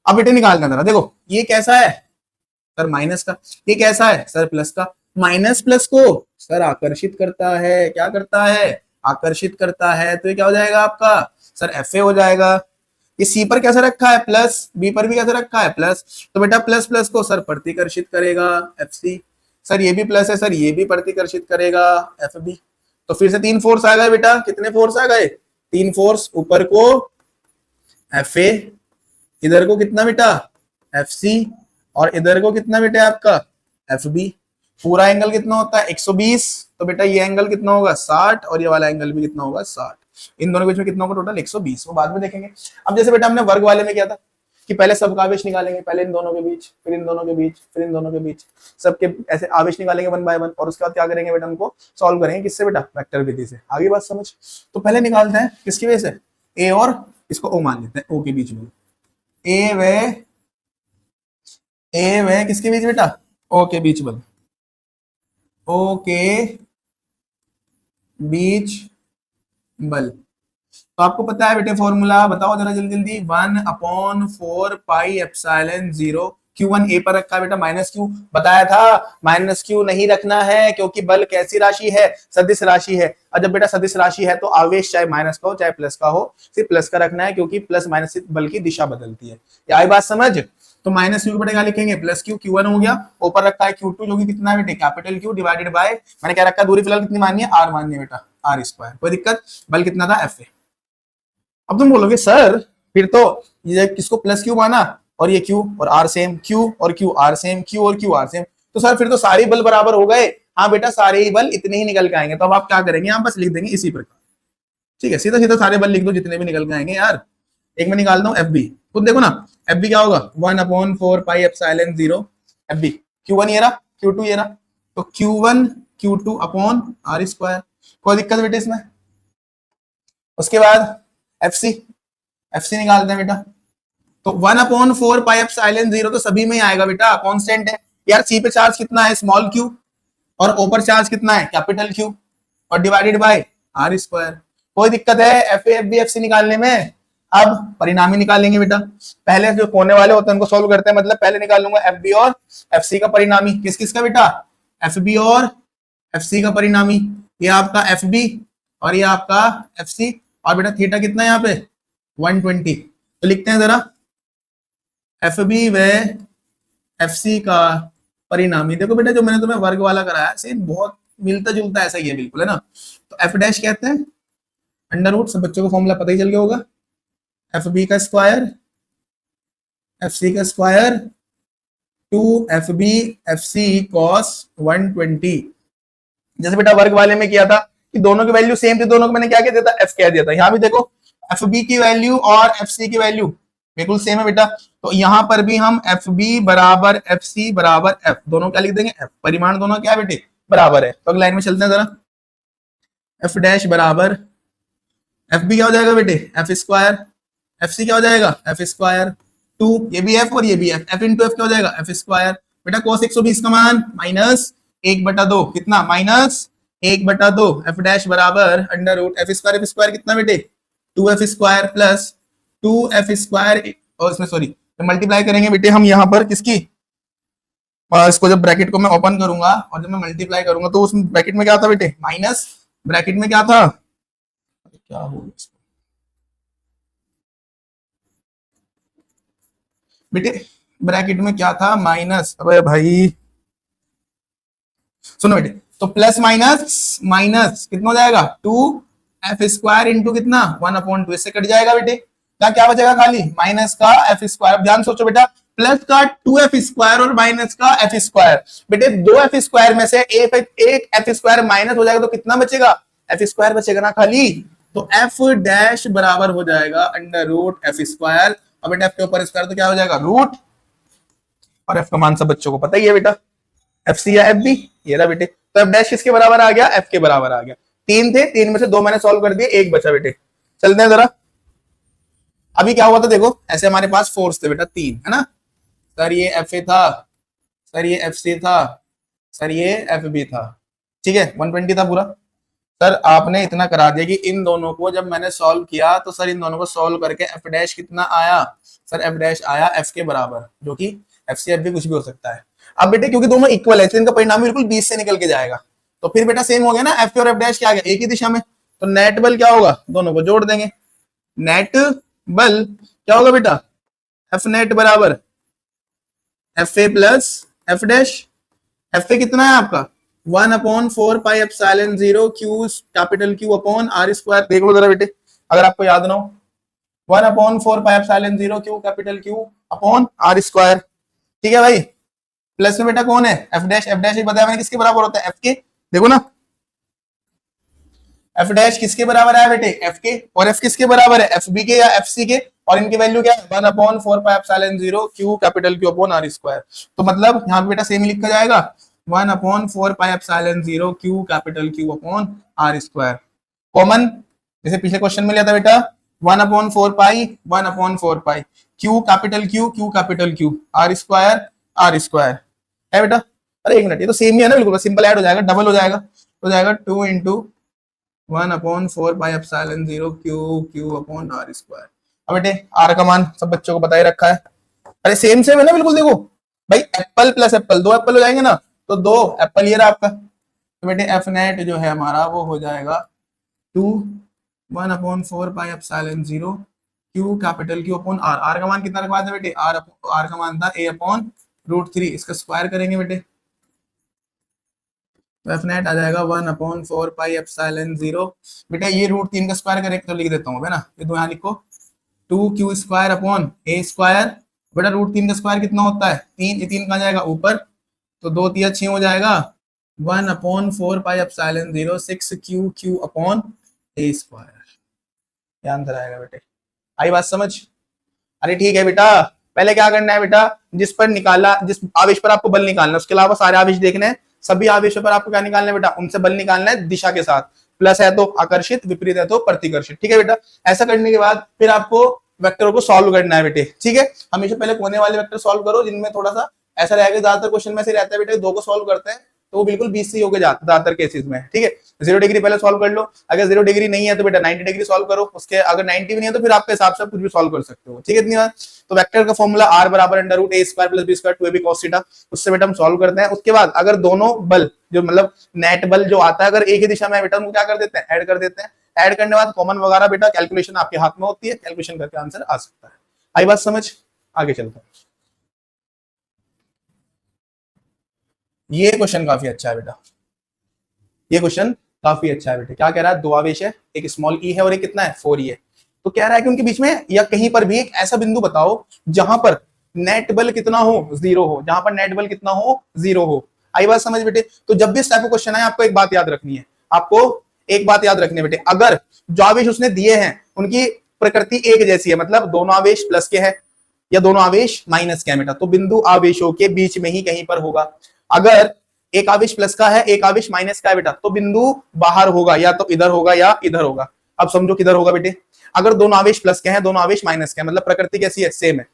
अब बेटे निकालना जरा। देखो ये कैसा है सर? माइनस का। ये कैसा है सर? प्लस का। माइनस प्लस को सर आकर्षित करता है। क्या करता है? आकर्षित करता है। तो ये क्या हो जाएगा आपका? सर FA हो जाएगा। ये C पर कैसे रखा है? प्लस। B पर भी कैसे रखा है? प्लस। तो बेटा प्लस प्लस को सर प्रतिकर्षित करेगा, FC। सर ये भी प्लस है, सर ये भी प्रतिकर्षित करेगा, FB। तो फिर से 3 फोर्स आ गए बेटा। कितने फोर्स आ गए? 3 फोर्स। ऊपर को FA, इधर को कितना बेटा? FC, और इधर को कितना बेटा आपका? FB। पूरा एंगल कितना होता है? 120। तो बेटा ये एंगल कितना होगा? 60, और ये वाला एंगल भी कितना होगा? 60। इन दोनों के बीच में कितना होगा टोटल? 120। वो बाद में देखेंगे। अब जैसे बेटा हमने वर्ग वाले में किया था कि पहले सबका आवेश निकालेंगे, पहले इन दोनों के बीच, फिर इन दोनों के बीच, फिर इन दोनों के बीच, सबके ऐसे आवेश निकालेंगे 1 बाय 1, और उसके बाद क्या करेंगे बेटा? उनको सॉल्व करेंगे। किससे बेटा? वेक्टर विधि से। आगे बात समझ। तो पहले निकालते हैं किसकी वजह से? A और इसको ओ मान लेते हैं, ओ के बीच में। ए व किसके बीच बेटा, ओ के बीच बल, ओ के बीच बल। तो आपको पता है बेटे फॉर्मूला, बताओ जरा जल्दी जल्दी। 1/4 पाई एप्सिलॉन 0 Q1 ए पर रखा है बेटा, माइनस क्यू बताया था, माइनस क्यू नहीं रखना है क्योंकि बल कैसी राशि है, सदिश राशि है। और जब बेटा सदिश राशि है तो आवेश चाहे माइनस का हो चाहे प्लस का हो, सिर्फ प्लस का रखना है क्योंकि प्लस माइनस से बल की दिशा बदलती है। ये आई बात समझ। तो माइनस क्यू बेटा क्या लिखेंगे, प्लस क्यू, Q1 हो गया, ऊपर रखा है Q2 जो कि कितना है बेटे, कैपिटल Q डिवाइडेड बाय, मैंने क्या रखा, दूरी फिलहाल कितनी माननी है, R माननी है बेटा, R²। कोई दिक्कत, बल कितना था, Fa। अब तुम बोलोगे सर फिर तो ये किसको प्लस क्यू माना, और ये क्यू और आर सेम, क्यू और क्यू आर सेम, क्यू और क्यू आर सेम, तो सर फिर तो सारे बल बराबर हो गए। हाँ बेटा सारे ही बल इतने ही निकल के आएंगे। तो अब आप क्या करेंगे, आप बस लिख देंगे इसी प्रकार, ठीक है, सीधा सीधा सारे बल लिख दो जितने भी निकल के आएंगे यार। एक में निकालता हूँ एफ बी, खुद देखो ना, एफ बी क्या होगा, 1/4 pi epsilon 0 F B, Q1 ये रहा, Q2 ये रहा, तो Q1 Q2 अपॉन R²। कोई दिक्कत बेटे इसमें। उसके बाद एफ सी निकालते हैं बेटा, तो 1/4 पाई एप्सिलॉन 0 तो सभी में ही आएगा बेटा, कांस्टेंट है यार। सी पे चार्ज कितना है, स्मॉल क्यू, और ऊपर चार्ज कितना है, कैपिटल क्यू, और डिवाइडेड बाय R²। कोई दिक्कत है F A F B F C निकालने में। अब परिणामी निकालेंगे बेटा, पहले जो कोने वाले होते हैं उनको सोल्व करते हैं, मतलब पहले निकाल लूंगा एफ बी और एफ सी का परिणामी। किस किस का बेटा, एफ बी और एफ सी का परिणामी। ये आपका एफ बी और ये आपका एफ सी, और बेटा थीटा कितना है यहाँ पे, 120। तो लिखते हैं जरा, एफ बी व एफ सी का परिणामी। देखो बेटा जो मैंने तुम्हें वर्ग वाला कराया सेम बहुत मिलता जुलता ऐसा ही है बिल्कुल, है ना। तो एफ डैश कहते हैं अंडर रूट, सब बच्चों को फॉर्मूला पता ही चल गया होगा, एफ बी का स्क्वायर एफ सी का स्क्वायर 2 FB FC cos 120। जैसे बेटा वर्ग वाले में किया था कि दोनों की वैल्यू सेम थी, दोनों को मैंने क्या कह दिया था, F कह दिया था। यहाँ भी देखो FB की वैल्यू और FC की वैल्यू बिल्कुल सेम है बेटा, तो यहाँ पर भी हम FB बराबर FC बराबर F, दोनों क्या लिख देंगे, F। परिमाण दोनों क्या है बेटे, बराबर है। तो अगली लाइन में चलते हैं जरा, F डैश बराबर FB क्या हो जाएगा बेटे, F स्क्वायर, FC क्या हो जाएगा, F स्क्वायर 2, ये भी F और ये भी F, F इंटू F क्या हो जाएगा, F स्क्वायर। बेटा cos 120 का मान माइनस 1/2, कितना, माइनस 1/2, F डैश बराबर अंडर रूट F स्क्वायर कितना बेटे, 2F square plus 2F square, और इसमें सॉरी तो मल्टीप्लाई करेंगे बेटे हम यहाँ पर किसकी, इसको जब ब्रैकेट को मैं ओपन करूंगा और जब मैं मल्टीप्लाई करूंगा तो उस ब्रैकेट में क्या था बेटे, माइनस, ब्रैकेट में क्या था, क्या हो बेटे, ब्रैकेट में क्या था, माइनस। अबे भाई सुनो बेटे, तो प्लस माइनस माइनस कितना हो जाएगा, 2F स्क्वायर इंटू कितना, 1/2, इससे कट जाएगा बेटे, क्या बचेगा, खाली माइनस का F स्क्वायर। ध्यान सोचो बेटा, प्लस का 2F स्क्वायर और माइनस का F स्क्वायर, बेटे 2F स्क्वायर में से एक F स्क्वायर माइनस हो जाएगा तो कितना बचेगा, F स्क्वायर बचेगा ना खाली। तो F डैश बराबर हो जाएगा अंडर रूट F स्क्वायर, और बेटा F के ऊपर स्क्वायर तो क्या हो जाएगा, रूट, और F का मान सब बच्चों को पता ही है बेटा, एफ सी या एफ बी, ये रहा बेटे। तो एफ डैश किसके बराबर आ गया, एफ के बराबर आ गया। 3 थे, 3 में से 2 मैंने सॉल्व कर दिए, 1 बचा बेटे। चलते हैं जरा, अभी क्या हुआ था देखो, ऐसे हमारे पास फोर्स थे बेटा 3, है ना, सर ये एफ ए था, सर ये एफ सी था, सर ये एफ बी था, ठीक है, 120 था पूरा। सर आपने इतना करा दिया कि इन दोनों को जब मैंने सॉल्व किया तो सर इन दोनों को सॉल्व करके एफ डैश कितना आया, सर एफ डैश आया एफ के बराबर, जो कि एफ सी एफ बी कुछ भी हो सकता है। अब बेटे क्योंकि दोनों इक्वल है तो इनका परिणाम बिल्कुल 20 से निकल के जाएगा, तो फिर बेटा सेम हो गया ना, एफ और एफ डैश क्या आ गया, एक ही दिशा में, तो नेट बल क्या होगा, दोनों को जोड़ देंगे, नेट बल क्या होगा बेटा, एफ नेट बराबर F A plus F dash. F A कितना है आपका 1/4 pi epsilon 0 Q capital Q upon R²। देख लो जरा बेटे अगर आपको याद ना हो, 1/4 pi epsilon 0 Q capital Q upon R², ठीक है भाई। प्लस में बेटा कौन है, एफ डैश ही बताया मैंने किसके बराबर होता है, एफ के, देखो ना एफ डैश किसके बराबर है बेटे, एफ के, और एफ किसके बराबर है, एफ बी के या एफ सी के, और इनकी वैल्यू क्या है, 1/4 pi epsilon 0 Q capital Q upon R²। तो मतलब यहाँ पे बेटा सेम लिखा जाएगा 1/4 pi epsilon 0 Q capital Q upon R²। Common जैसे पिछले क्वेश्चन में लिया था बेटा, 1/4 pi 1/4 pi, q capital q q capital q, R square है बेटा। अरे एक मिनट, ये तो सेम ही है ना, बिल्कुल सिंपल ऐड हो जाएगा, डबल हो जाएगा 2 × 1/4 pi epsilon 0 Q upon R square. अब बेटे आर का मान सब बच्चों को बता ही रखा है। अरे सेम सेम है ना बिल्कुल, देखो भाई एप्पल प्लस एप्पल, 2 एप्पल हो जाएंगे ना, तो 2 एप्पल ये रहा आपका। तो बेटे एफ नेट जो है हमारा वो हो जाएगा 1/4 pi epsilon 0 Q capital Q upon R. R का मान कितना रखवा था बेटे, आर का मान था a/√3, इसका स्क्वायर करेंगे बेटे, तो एफ नेट आ जाएगा 1/4 पाई एप्सिलॉन 0। बेटा ये √3 का स्क्वायर करेंगे तो लिख देता हूँ ना, ये तो यहाँ लिखो 2q² अपॉन a²। बेटा √3 का स्क्वायर कितना होता है 3, ये 3 कहाँ जाएगा ऊपर, तो 2 × 3 = 6 हो जाएगा 1/4 pi epsilon 0 6q upon a²। क्या आंसर आएगा बेटे, आई बात समझ। अरे ठीक है बेटा, पहले क्या करना है बेटा, जिस पर निकाला, जिस आवेश पर आपको बल निकालना है, उसके अलावा सारे आवेश देखने हैं, सभी आवेशों पर आपको क्या निकालना है बेटा, उनसे बल निकालना है दिशा के साथ, प्लस है तो आकर्षित, विपरीत है तो प्रतिकर्षित। ठीक है बेटा, ऐसा करने के बाद फिर आपको वेक्टरों को सॉल्व करना है बेटे। ठीक है, हमेशा पहले कोने वाले वेक्टर सॉल्व करो, जिनमें थोड़ा सा ऐसा रहेगा, ज्यादातर क्वेश्चन में से रहता है बेटे 2 को सॉल्व करते हैं तो वो बिल्कुल 20 से ही होके जाता ज्यादातर केसेस में। ठीक है, 0 डिग्री पहले सॉल्व कर लो, अगर 0 डिग्री नहीं है तो बेटा 90 डिग्री सॉल्व करो, उसके अगर 90 भी नहीं है तो फिर आपके हिसाब से कुछ भी सॉल्व कर सकते हो। ठीक है, इतनी बात। तो वेक्टर का फॉर्मूला r बराबर √a² + b² 2ab cos theta, उससे बेटा हम सॉल्व करते हैं। उसके बाद अगर दोनों बल जो मतलब नेट बल जो आता है अगर एक ही दिशा में बेटा उनको क्या कर देते हैं, ऐड कर देते हैं। ऐड करने के बाद कॉमन वगैरह बेटा कैलकुलेशन आपके हाथ में होती है, कैलकुलेशन करके आंसर आ सकता है। आई बात समझ, आगे चलते हैं। ये क्वेश्चन काफी अच्छा है बेटा, ये क्वेश्चन काफी अच्छा है बेटे। क्या कह रहा है, 2 आवेश है, एक स्मॉल ई है और एक कितना है 4e है। तो कह रहा है कि उनके बीच में या कहीं पर भी एक ऐसा बिंदु बताओ जहां पर नेट बल कितना हो, 0 हो, जहां पर नेट बल कितना हो, 0 हो। आई बात समझ बेटे। तो जब भी इस टाइप का क्वेश्चन आए आपको एक बात याद रखनी है, आपको एक बात याद रखनी है बेटे, अगर जो आवेश उसने दिए हैं उनकी प्रकृति एक जैसी है, मतलब दोनों आवेश प्लस के है या दोनों आवेश माइनस के है बेटा, तो बिंदु आवेशों के बीच में ही कहीं पर होगा। अगर एक आवेश प्लस का है एक आवेश माइनस का है बेटा, तो बिंदु बाहर होगा, या तो इधर होगा या इधर होगा। अब समझो किधर होगा बेटे, अगर दोनों आवेश प्लस के हैं दोनों आवेश माइनस के हैं, मतलब प्रकृति कैसी है, सेम है,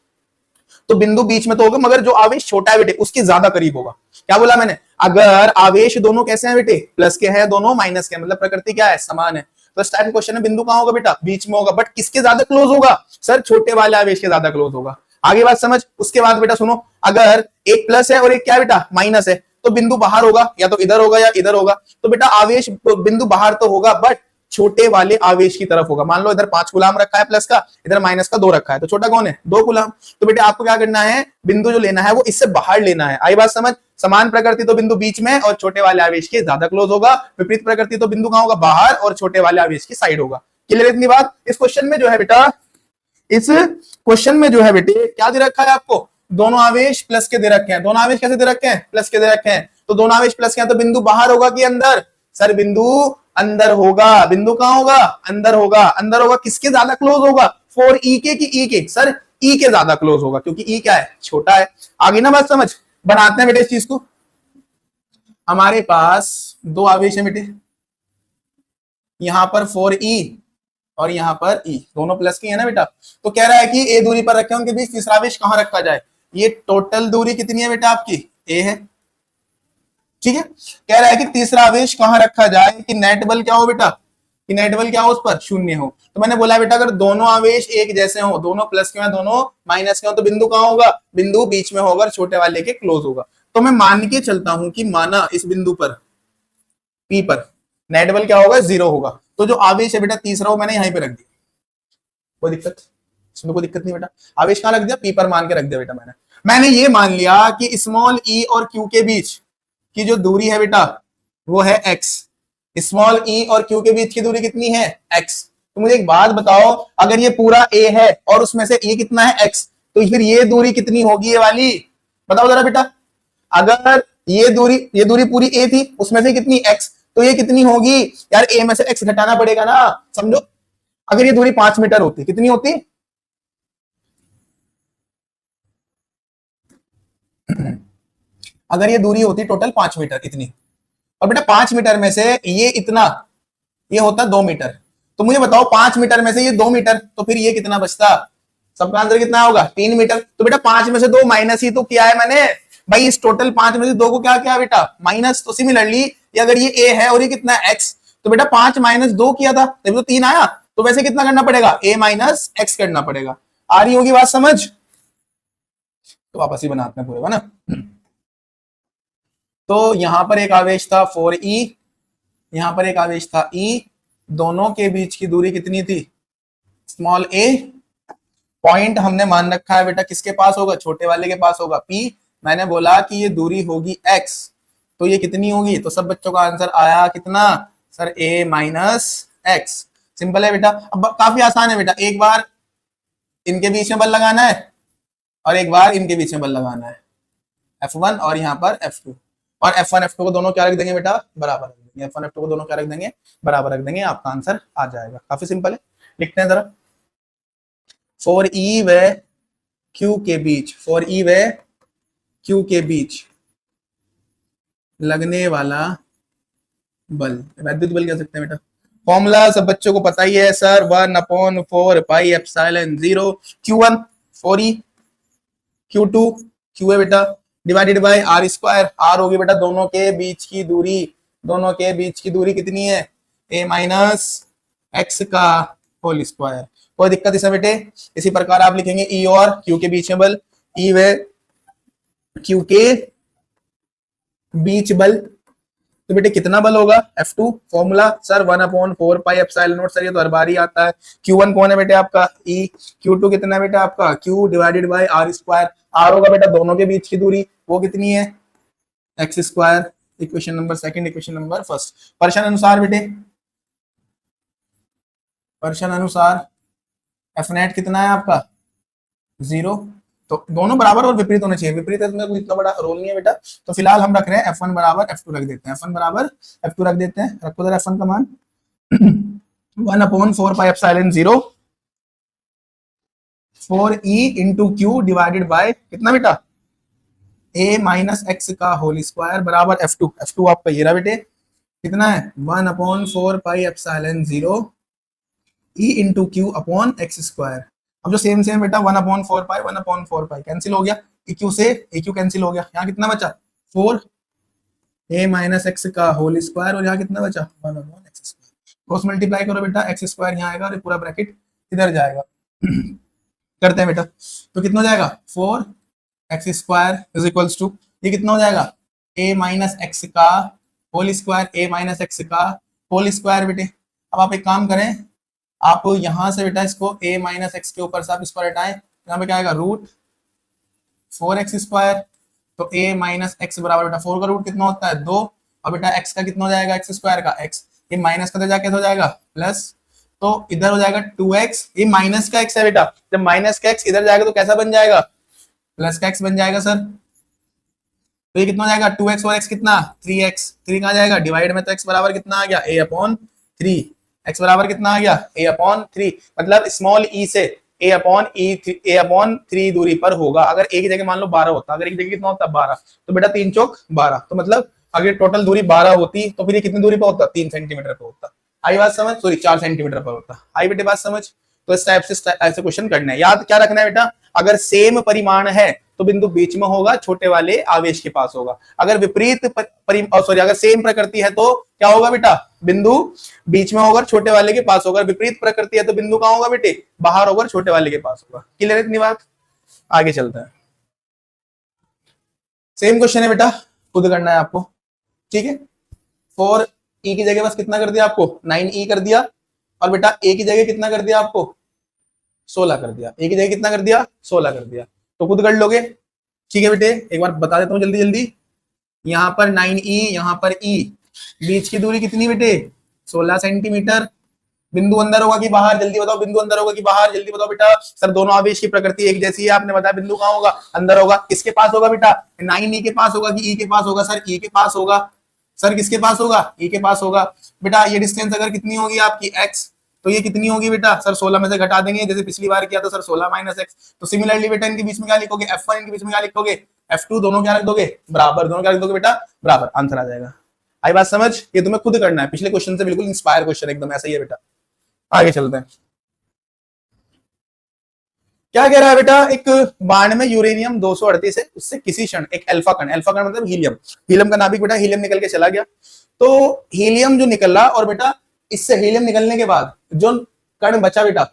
तो बिंदु बीच में तो होगा, मगर जो आवेश छोटा है बेटे उसके ज्यादा करीब होगा। क्या बोला मैंने, अगर आवेश दोनों कैसे हैं बेटे, प्लस के हैं दोनों माइनस के हैं, मतलब प्रकृति क्या है, समान है, तो इस टाइप क्वेश्चन में बिंदु कहां होगा बेटा, बीच में होगा। बट किसके ज्यादा क्लोज होगा, सर छोटे वाले आवेश के ज्यादा क्लोज होगा। आगे बात समझ। उसके बाद बेटा सुनो, अगर एक प्लस है और एक क्या है बेटा माइनस है, तो बिंदु बाहर होगा, या तो इधर होगा या इधर होगा। तो बेटा आवेश बिंदु बाहर तो होगा बट छोटे वाले आवेश की तरफ होगा। मान लो इधर 5 कूलाम रखा है प्लस का, इधर माइनस का 2 रखा है, तो छोटा कौन है, 2 कूलाम। तो बेटे आपको क्या करना है, बिंदु जो लेना है वो इससे बाहर लेना है। आई बात समझ। समान प्रकृति तो बिंदु बीच में और छोटे वाले आवेश के ज्यादा क्लोज होगा, विपरीत प्रकृति तो बिंदु कहां होगा, बाहर और छोटे वाले आवेश की साइड होगा। क्लियर इतनी बात। इस क्वेश्चन में जो है बेटा, इस क्वेश्चन में जो है बेटे क्या दे रखा है आपको, दोनों आवेश प्लस के दे रखे हैं। दोनों आवेश कैसे दे रखे हैं, प्लस के दे रखे हैं। तो दोनों आवेश प्लस के हैं, तो बिंदु बाहर होगा कि अंदर, सर बिंदु अंदर होगा। बिंदु कहां होगा, अंदर होगा। अंदर होगा किसके ज्यादा क्लोज होगा, 4e के कि e के, सर e के ज्यादा क्लोज होगा, क्योंकि e क्या है, छोटा है। आगे ना बात समझ। बनाते हैं बेटे इस चीज को। हमारे पास 2 आवेश है बेटे, यहां पर 4e और यहां पर e, दोनों प्लस की है ना बेटा। तो कह रहा है कि a दूरी पर रखे उनके बीच तीसरा आवेश कहां रखा जाए। ये टोटल दूरी कितनी है बेटा आपकी, a है। ठीक है, कह रहा है कि तीसरा आवेश कहां रखा जाए कि नेट बल क्या हो बेटा, कि नेट बल क्या हो उस पर, 0 हो। तो मैंने बोला बेटा अगर दोनों आवेश एक जैसे हो, दोनों प्लस के हो दोनों माइनस के हो, तो बिंदु कहां होगा, बिंदु बीच में होगा, छोटे वाले के क्लोज होगा। तो मैं मान के चलता हूं कि माना इस बिंदु पर P पर नेट बल क्या होगा, 0 होगा। तो जो आवेश है बेटा तीसरा वो मैंने यहीं पे रख दिया, कोई दिक्कत, इसमें कोई दिक्कत नहीं बेटा। आवेश कहां रख दिया, P पर मान के रख दिया बेटा। मैंने ये मान लिया कि स्मॉल e और q के बीच की जो दूरी है बेटा वो है x। स्मॉल e और q के बीच की दूरी कितनी है, x। तो मुझे एक बात बताओ, अगर ये पूरा a है और उसमें से ये कितना है x, तो फिर ये दूरी कितनी होगी, ये वाली बताओ जरा बेटा। अगर ये दूरी पूरी a थी, उसमें से कितनी x, तो ये कितनी होगी यार, a में से x घटाना पड़ेगा ना, समझो। अगर ये दूरी 5 मीटर होती, कितनी होती, अगर ये दूरी होती टोटल 5 मीटर इतनी, और बेटा 5 मीटर में से ये इतना, ये होता 2 मीटर, तो मुझे बताओ 5 मीटर में से ये 2 मीटर, तो फिर ये कितना बचता? सबका आंसर कितना होगा? 3 मीटर। तो बेटा 5 में से 2 माइनस ही तो किया है मैंने भाई, इस टोटल 5 में से 2 को क्या किया बेटा? माइनस। तो सिमिलरली अगर ये a है और ये कितना है x, तो बेटा 5 माइनस 2 किया था तभी तो 3 आया, तो वैसे कितना करना पड़ेगा? a माइनस x करना पड़ेगा। आ रही होगी बात समझ? तो वापस ही बनाते हैं पूरे ना। तो यहां पर एक आवेश था 4e, यहां पर एक आवेश था e, दोनों के बीच की दूरी कितनी थी? Small a। पॉइंट हमने मान रखा है बेटा किसके पास होगा? छोटे वाले के पास होगा p। मैंने बोला कि ये दूरी होगी x, तो ये कितनी होगी? तो सब बच्चों का आंसर आया कितना sir? a minus x। Simple है बेटा। अब काफी आसान है बेटा, एक बार इनके बीच में बल लगाना है और एक बार इनके बीच में बल लगाना है, F1 और यहाँ पर F2, और F1 F2 को दोनों क्या रख देंगे बेटा? बराबर रख देंगे। F1 F2 को दोनों क्या रख देंगे? बराबर रख देंगे, आपका आंसर आ जाएगा। काफी सिंपल है, लिखते हैं जरा। 4e व q के बीच, 4e व q के बीच लगने वाला बल, वैद्युत बल कह सकते हैं बेटा। फॉर्मूला सब बच्चों को पता ही है sir, 1/4 pi epsilon 0 q1 4e, q2 q है बेटा, divided by r square. r होगी बेटा दोनों के बीच की दूरी, दोनों के बीच की दूरी कितनी है? a माइनस x का होल स्क्वायर। कोई दिक्कत इसमें बेटे? इसी प्रकार आप लिखेंगे e और q के बीच में बल, e व q के बीच बल, तो बेटे कितना बल होगा? F2। Formula sir 1/4 pi epsilon not. Sir ये तो हर बार ही आता है। Q1 कौन है बेटे? आपका E। Q2 कितना है बेटा? आपका Q divided by R square. R होगा बेटा दोनों के बीच की दूरी, वो कितनी है? X square. Equation number second, equation number first. प्रश्न अनुसार बेटे, प्रश्न अनुसार F नेट कितना है आपका? 0। तो दोनों बराबर और विपरीत होने चाहिए, विपरीत है तो इतना बड़ा रोल नहीं है बेटा। तो फिलहाल हम रख रहे हैं F1 बराबर F2 रख देते हैं, F1 बराबर F2 रख देते हैं। रखो जरा F1 का मान 1/4 pi epsilon 0 4e into Q divided by कितना बेटा? a माइनस एक्स का होल स्क्वायर बराबर F2। F2 आपका ये रहा बेटे, कितना है? 1/4 pi epsilon 0 e into Q upon x square. अब जो सेम सेम बेटा 1/4 पाई 1/4 पाई कैंसिल हो गया, EQ से EQ कैंसिल हो गया, यहाँ कितना बचा? 4 a माइनस एक्स का होल स्क्वायर, और यहाँ कितना बचा? 1/x square. क्रॉस मल्टीप्लाई करो बेटा, एक्स स्क्वायर यहाँ आएगा और पूरा ब्रैकेट इधर जाएगा। करते हैं बेटा, तो कितना हो जाएगा? 4x square is equals to, ये कितना हो जाएगा? a माइनस एक्स का whole square, a minus x का होल स्क्वायर बेटे। अब आप एक काम करें, आप यहां से बेटा इसको a माइनस एक्स के ऊपर से आप इसको हटाएं, यहाँ पे क्या आएगा? Root 4x square. तो a माइनस एक्स बराबर बेटा 4 का रूट कितना होता है? 2, और बेटा x का कितना हो जाएगा? एक्स स्क्वायर का x, ये माइनस का तो जाके हो जाएगा प्लस, तो इधर हो जाएगा 2x, ये माइनस का x है बेटा, जब माइनस का x इधर जाएगा तो कैसा बन जाएगा? प्लस का x बन जाएगा सर। तो ये कितना हो जाएगा? 2x और x कितना? 3x। 3 कहाँ जाएगा? डिवाइड में, तो x बराबर कितना आ गया? a/3। x बराबर कितना आ गया? a/3। मतलब स्मॉल e से a/3 दूरी पर होगा। अगर एक की जगह मान लो 12 होता, अगर एक जगह कितना होता? 12, तो बेटा 3 चौक 12, तो मतलब अगर टोटल दूरी 12 होती तो फिर ये कितनी दूरी पर होता? 3 सेंटीमीटर पर होता। आई बात समझ? सॉरी 4 सेंटीमीटर पर होता। आई बेटे बात समझ? तो इस टाइप से ऐसे क्वेश्चन करने हैं। याद क्या रखना है बेटा? अगर सेम परिमाण है तो बिंदु बीच में होगा, छोटे वाले आवेश के पास होगा। अगर विपरीत अगर सेम प्रकृति है तो क्या होगा बेटा? बिंदु बीच में होगा, छोटे वाले के पास होगा। विपरीत प्रकृति है तो बिंदु कहां होगा बेटे? बाहर होगा, छोटे वाले के पास होगा। क्लियर इतनी बात? आगे चलता है। सेम क्वेश्चन है बेटा, खुद करना है आपको, ठीक है। 4e की जगह बस कितना कर दिया आपको? 9e कर दिया, और बेटा a की जगह कितना कर दिया आपको? 16 कर दिया। a की जगह कितना कर दिया? 16 कर दिया। तो खुद कर लोगे, ठीक है बेटे। एक बार बता देता हूँ जल्दी जल्दी, यहाँ पर 9e, यहाँ पर e, बीच की दूरी कितनी बेटे? 16 सेंटीमीटर। बिंदु अंदर होगा कि बाहर? जल्दी बताओ, बिंदु अंदर होगा कि बाहर? जल्दी बताओ बेटा। सर दोनों आवेश की प्रकृति एक जैसी है, आपने बताया बिंदु कहाँ होगा? अंदर होगा। किसके पास होगा बेटा? 9e के पास होगा कि e के पास होगा? सर e के पास होगा। सर किसके पास होगा? e के पास होगा। बेटा ये डिस्टेंस अगर कितनी होगी आपकी? x, तो ये कितनी होगी बेटा? सर 16 में से घटा देंगे, जैसे पिछली बार किया था सर 16 माइनस एक्स। तो सिमिलरली बेटा इनके बीच में क्या लिखोगे? F1, इनके बीच में क्या लिखोगे? F2, दोनों क्या रख दोगे? बराबर। दोनों क्या रख दोगे बेटा? बराबर। आंसर आ जाएगा। आई बात समझ? ये तुम्हें खुद करना है, पिछले क्वेश्चन से बिल्कुल इंस्पायर क्वेश्चन, एकदम ऐसा ही है बेटा। आगे चलते हैं। क्या कह रहा है बेटा, एक बाण में यूरेनियम 238 है, उससे किसी क्षण एक अल्फा कण मतलब हीलियम, हीलियम का नाभिक बेटा हीलियम निकल के चला गया। तो हीलियम जो निकला और बेटा इससे हीलियम निकलने के बाद जो कण बचा बेटा,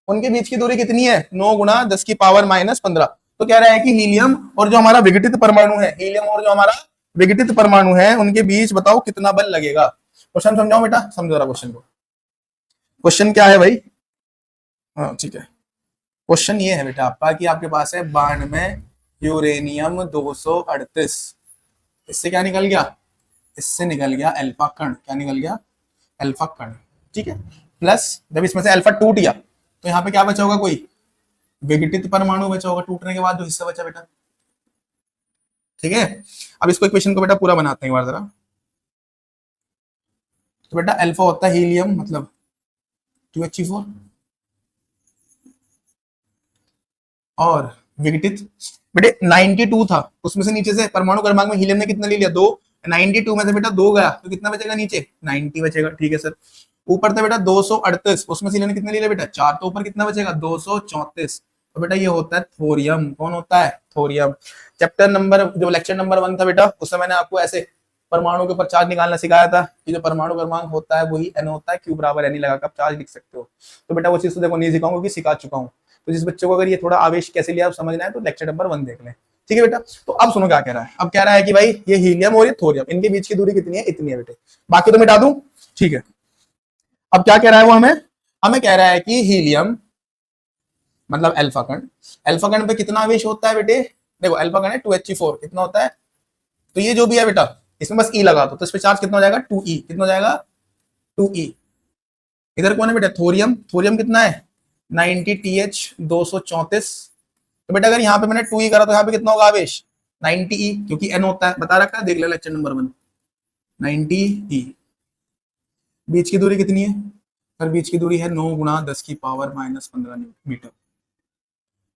उनके बीच की दूरी कितनी है, 9 गुणा 10 की पावर माइनस 15। तो कह रहा है कि हीलियम और जो हमारा विघटित परमाणु है, हीलियम और जो हमारा विघटित परमाणु है, उनके बीच बताओ कितना बल लगेगा। क्वेश्चन समझाओ बेटा, समझो रहा क्वेश्चन को। क्वेश्चन क्या है भाई, हाँ ठीक है। क्वेश्चन ये है बेटा आपका कि आपके पास है बाण में यूरेनियम 238, इससे क्या निकल गया, इससे निकल गया अल्फा कण। क्या निकल गया, अल्फा कण, ठीक है। प्लस जब इसमें से अल्फा टूट गया तो यहाँ पे क्या बचा होगा, कोई विघटित परमाणु बचा होगा टूटने के बाद, जो हिस्सा बचा बेटा, ठीक है। अब इसको इक्वेशन को बेटा पूरा बनाते हैं एक बार जरा। तो बेटा अल्फा होता है हीलियम मतलब 2He4, और विघटित बेटे 92 था, उसमें से नीचे से परमाणु क्रमांक में हीलियम ने कितना ले लिया, 2। 92 में से बेटा 2 गया तो कितना बचेगा, नीचे 90 बचेगा, ठीक है सर। ऊपर था बेटा 238, उसमें से हीलियम ने कितना ले लिया बेटा, 4, तो ऊपर कितना बचेगा 234। तो बेटा ये होता है थोरियम। कौन होता है, थोरियम। चैप्टर नंबर जो लेक्चर नंबर 1 था बेटा, उसमें मैंने आपको ऐसे परमाणु के ऊपर चार्ज निकालना सिखाया था कि जो परमाणु क्रमांक होता है वही n होता है, Q बराबर n लगा कर आप चार्ज लिख सकते हो। तो बेटा वो चीज तो देखो नहीं सिखाऊंगा कि सिखा चुका हूँ। तो जिस बच्चों को अगर ये थोड़ा आवेश कैसे लिया आप समझना है तो लेक्चर नंबर 1 देख लें, ठीक है बेटा। तो अब सुनो क्या कह रहा है, अब कह रहा है कि भाई ये हीलियम और ये थोरियम, इनके बीच की दूरी कितनी है, इतनी है बेटे, बाकी तो मिटा दूं, ठीक है। अब क्या कह रहा है वो, हमें कह रहा है कि हीलियम मतलब अल्फा कण, अल्फा कण पे कितना आवेश होता है बेटे, देखो अल्फा कण है 2He4, कितना होता है, तो ये जो भी है बेटा इसमें बस E लगा दो तो इस पे चार्ज कितना हो जाएगा, 2E, कितना हो जाएगा 2E। इधर कौन है बेटा, थोरियम, थोरियम कितना है 90Th 234। तो बेटा अगर यहाँ पे मैंने 2E करा तो यहाँ पे कितना होगा आवेश, 90E, क्योंकि N होता है, बता रखा है, देख ले लेक्चर नंबर 1, 90E। बीच की दूरी कितनी है सर, बीच की दूरी है 9 गुणा 10 की पावर माइनस 15 मीटर,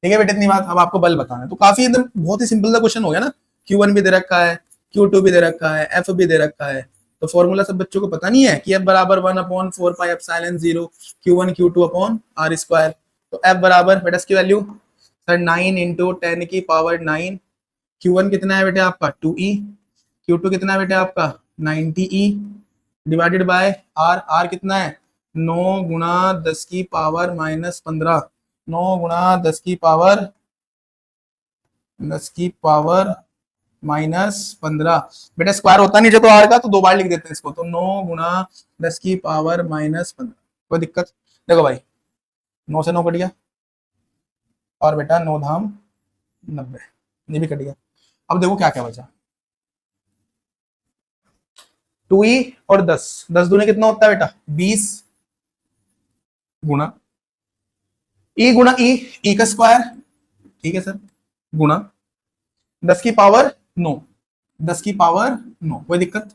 ठीक है बेटा। इतनी बात, अब आपको बल बताना है। तो काफी एकदम बहुत ही सिंपल सा क्वेश्चन हो गया ना, Q1 भी दे रखा है, Q2 भी दे रखा है, F भी दे रखा है। तो फॉर्मूला सब बच्चों को पता नहीं है कि F बराबर 1/4 pi epsilon 0 Q1 Q2 upon R square. तो F बराबर बेटा इसकी वैल्यू सर 9 इंटू 10 की पावर 9। Q1 कितना है बेटा आपका 2E, Q2 कितना है बेटा आपका 90E, divided by R, R कितना है 9 गुणा 10 की पावर माइनस 15, 9 गुणा 10 की पावर माइनस 15। बेटा स्क्वायर होता नीचे तो आर का, तो 2 बार लिख देते हैं इसको, तो 9 गुणा 10 की पावर माइनस 15। कोई दिक्कत, देखो भाई 9 से 9 कट गया, और बेटा 9 धाम 90, ये भी कट गया। अब देखो क्या क्या बचा, 2E और 10, 10 दूने कितना होता है बेटा 20, गुणा E गुणा E का स्क्वायर, ठीक है सर, गुणा 10 की पावर 9, 10 की पावर 9। कोई दिक्कत,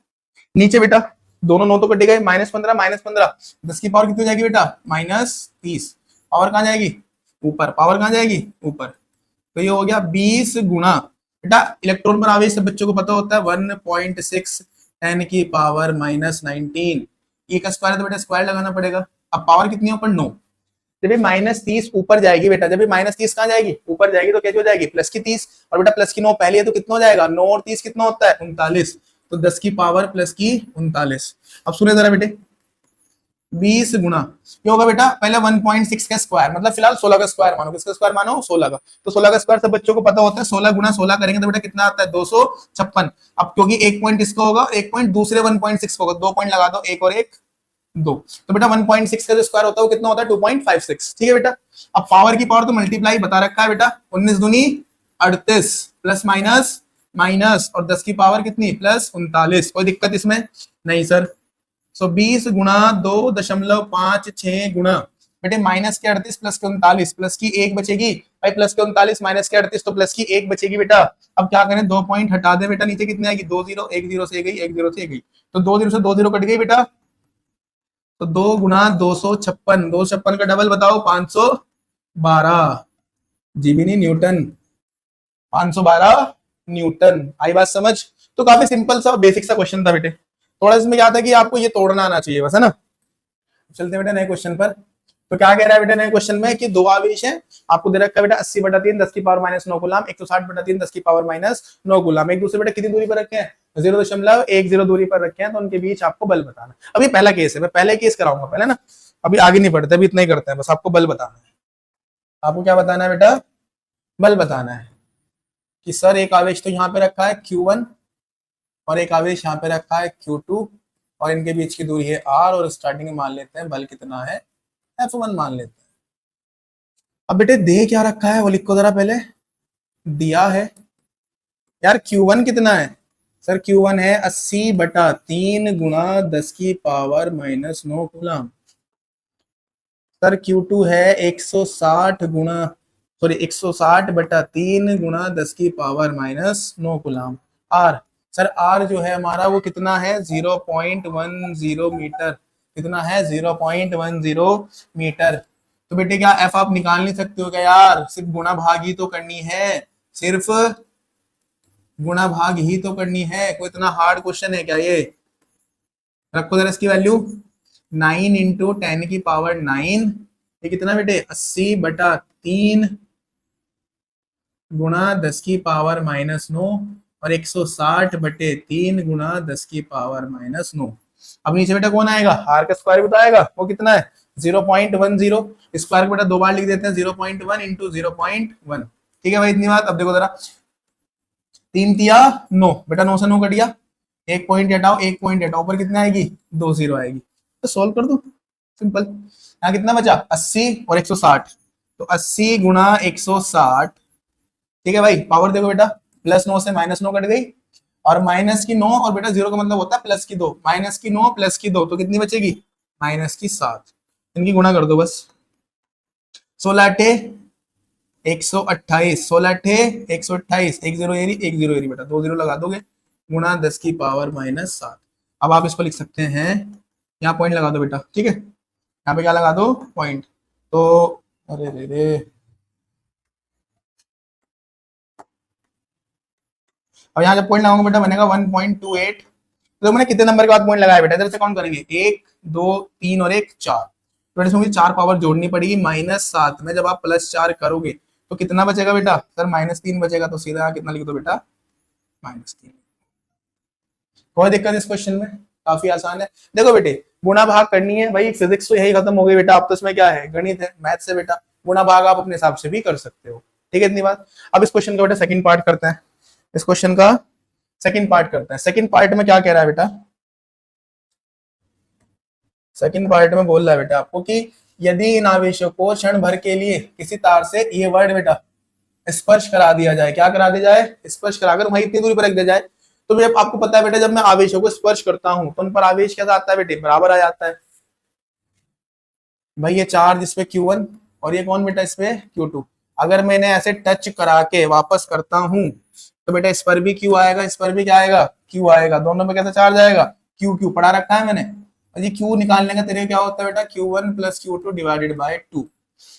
नीचे बेटा दोनों 9 तो कटे गए, -15 -15, 10 की पावर कितनी हो जाएगी बेटा -30। पावर कहां जाएगी, ऊपर, पावर कहां जाएगी ऊपर। तो ये हो गया 20 गुणा बेटा इलेक्ट्रॉन पर आवेश सब बच्चों को पता होता है 1.6 10 की पावर -19। E का स्क्वायर तो बेटा स्क्वायर लगाना पड़ेगा। अब पावर कितनी है ऊपर 9, जब भी -30 ऊपर जाएगी बेटा, जब भी -30 कहां जाएगी ऊपर जाएगी, तो कैसे हो जाएगी प्लस की 30, और बेटा प्लस की 9 पहले है तो कितना हो जाएगा 9 और 30 कितना होता है 39, तो 10 की पावर प्लस की 39। अब सुने जरा बेटे 20 गुणा क्या होगा बेटा, पहले 1.6 का स्क्वायर मतलब फिलहाल 16 का स्क्वायर मानो, किसका स्क्वायर मानो 16 का, तो 16 का स्क्वायर सब बच्चों को पता होता है, 16 गुणा 16 करेंगे तो बेटा कितना आता है 256। अब क्योंकि एक पॉइंट इसका होगा, एक पॉइंट दूसरे 1.6 होगा, 2 पॉइंट लगा दो, एक और एक 2, तो बेटा 1.6 का जो स्क्वायर होता है वो कितना होता है 2.56, ठीक है बेटा। अब पावर की पावर तो मल्टीप्लाई बता रखा है बेटा, 19 दूनी 38 प्लस माइनस माइनस, और 10 की पावर कितनी प्लस 39। कोई दिक्कत इसमें नहीं सर। सो 20 गुणा 2.56 गुणा बेटे माइनस के 38 प्लस के 39, प्लस की 1 बचेगी भाई, प्लस के 39 माइनस के 38 तो प्लस की 1 बचेगी बेटा। अब क्या करें 2 पॉइंट हटा दे बेटा, नीचे कितनी आएगी 2 0, 1 0 से गई, 1 0 से गई, तो 2 0 से 2 0 कट गई बेटा, तो 2 गुणा 256, 256 का डबल बताओ 512 जीबी नहीं न्यूटन, 512 न्यूटन। आई बात समझ। तो काफी सिंपल सा बेसिक सा क्वेश्चन था बेटे, थोड़ा इसमें क्या था कि आपको ये तोड़ना आना चाहिए बस, है ना। चलते बेटा नए क्वेश्चन पर। तो क्या कह रहा है बेटा नए क्वेश्चन में कि दो आवेश है, आपको दे रखा है बेटा 80/3 10 की पावर माइनस 9 कूलम, 160/3 10 की पावर माइनस 9 कूलम, एक दूसरे बेटा कितनी दूरी पर रखे हैं 0.10 दूरी पर रखे हैं, तो उनके बीच आपको बल बताना। अभी पहला केस है, मैं पहले केस कराऊंगा पहले ना, अभी आगे नहीं बढ़ते, अभी इतना ही करते हैं, बस आपको बल बताना है। आपको क्या बताना है बेटा, बल बताना है कि सर एक आवेश तो यहाँ पे रखा है Q1 और एक आवेश यहाँ पे रखा है Q2 और इनके बीच की दूरी है R और स्टार्टिंग में मान लेते हैं बल कितना है F1 मान लेते हैं। अब बेटे दे क्या रखा है वो लिखो जरा पहले, दिया है यार Q1 कितना है सर, Q1 है 80/3 गुणा 10 की power minus 9 coulomb. Sir Q2 है 160/3 गुणा 10 की power minus 9 coulomb. R sir R जो है हमारा वो कितना है 0.10 मीटर, कितना है 0.10 मीटर। तो बेटे क्या F आप निकाल नहीं सकते हो क्या यार, सिर्फ गुणा भाग ही तो करनी है, सिर्फ गुणा भाग ही तो करनी है, कोई इतना हार्ड क्वेश्चन है क्या ये। रखो जरा इसकी वैल्यू 9 इंटू 10 की पावर 9, ये कितना बेटे 80/3 गुणा 10 की पावर माइनस 9 और 160/3 गुणा 10 की पावर माइनस 9। अब नीचे बेटा कौन आएगा, R का स्क्वायर भी आएगा, वो कितना है 0.10, स्क्वायर बेटा दो बार लिख देते हैं 0.1 इंटू 0.1, ठीक है भाई इतनी बात। अब देखो जरा 3 तिया 9, बेटा 9 से 9 कट गया, एक पॉइंट हटाओ, एक पॉइंट हटाओ, ऊपर कितना आएगी 2 0 आएगी, तो सोल्व कर दो सिंपल। यहाँ कितना बचा 80 और 160, तो 80 गुणा 160, ठीक है भाई। पावर देखो बेटा +9 से -9 कट गई और माइनस की 9 और बेटा 0 का मतलब होता है प्लस की 2, माइनस की 9 प्लस की 2 तो कितनी बचेगी -7, इनकी गुणा कर दो बस। 16 128, 16 128, एक 0 एरी एक 0 एरी बेटा 2 0 लगा दोगे, गुणा 10 की पावर -7। अब आप इसको लिख सकते हैं, यहाँ पॉइंट लगा दो बेटा, ठीक है यहाँ पे क्या लगा दो पॉइंट, तो अरे रे रे और यहाँ जब पॉइंट लगाऊंगा बेटा बनेगा 1.28। तो मैंने कितने नंबर के बाद पॉइंट लगाया बेटा, इधर से काउंट करेंगे 1 2 3 और 1 4, तो इसमें मुझे 4 पावर जोड़नी पड़ेगी -7 में, जब आप +4 करोगे तो कितना बचेगा बेटा सर -3 बचेगा, तो सीधा कितना लिख दो बेटा -3। कोई दिक्कत इस क्वेश्चन में, काफी आसान है। देखो बेटे गुणा भाग करनी है भाई, फिजिक्स तो यही खत्म हो गई बेटा, अब तो इसमें क्या है गणित है, मैथ से बेटा गुणा भाग आप अपने हिसाब से भी कर सकते हो, ठीक है इतनी बात। अब इस क्वेश्चन का बेटा सेकंड पार्ट करते हैं, इस क्वेश्चन का सेकंड पार्ट करते हैं। सेकंड पार्ट में क्या कह रहा है बेटा, सेकंड पार्ट में बोल रहा है बेटा आपको कि यदि इन आवेशों को क्षण भर के लिए किसी तार से, ये वर्ड बेटा स्पर्श करा दिया जाए, क्या करा दिया जाए स्पर्श कराकर वहीं इतनी दूरी पर रख दिया जाए, तो जब आपको पता है बेटा जब मैं आवेशों को स्पर्श करता हूं तो उन पर आवेश कैसा आता है बेटे बराबर आ जाता है भाई, ये चार्ज इस पे Q1 और ये कौन बेटा इस पे Q2। अगर मैंने ऐसे टच करा के वापस करता हूं तो बेटा इस पर भी Q आएगा, इस पर भी क्या आएगा Q आएगा, दोनों में कैसा चार्ज आएगा Q पढ़ा रखा है मैंने। और ये Q निकालने का तरीका क्या होता है बेटा Q1 + Q2 डिवाइडेड बाय 2,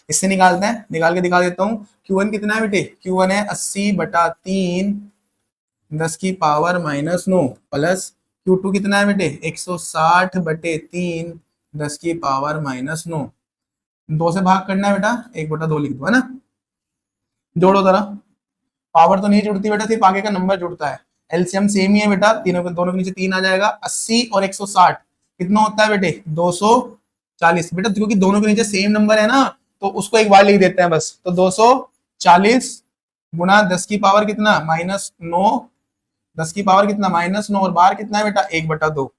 इससे निकालते हैं, निकाल के दिखा देता हूँ। Q1 कितना है बेटे, Q1 है 80/3 10 की पावर -9 प्लस Q2 कितना है बेटे 160/3 10 की पावर -9, 2 से भाग करना है बेटा 1/2 लिख दो है ना, जोड़ो जरा, पावर तो नहीं जुड़ती बेटा, सिर्फ आगे का नंबर जुड़ता है, एलसीएम सेम ही है बेटा, तीनों दोनों के नीचे 3 आ जाएगा, 80 और 160 कितना होता है बेटे 240 बेटा, क्योंकि दोनों के नीचे सेम नंबर है ना तो उसको एक बार लिख देते हैं बस, तो 240 गुणा 10 की पावर कितना -9, 10 की पावर कितना -9 और बार कितना है बेटा 1/2,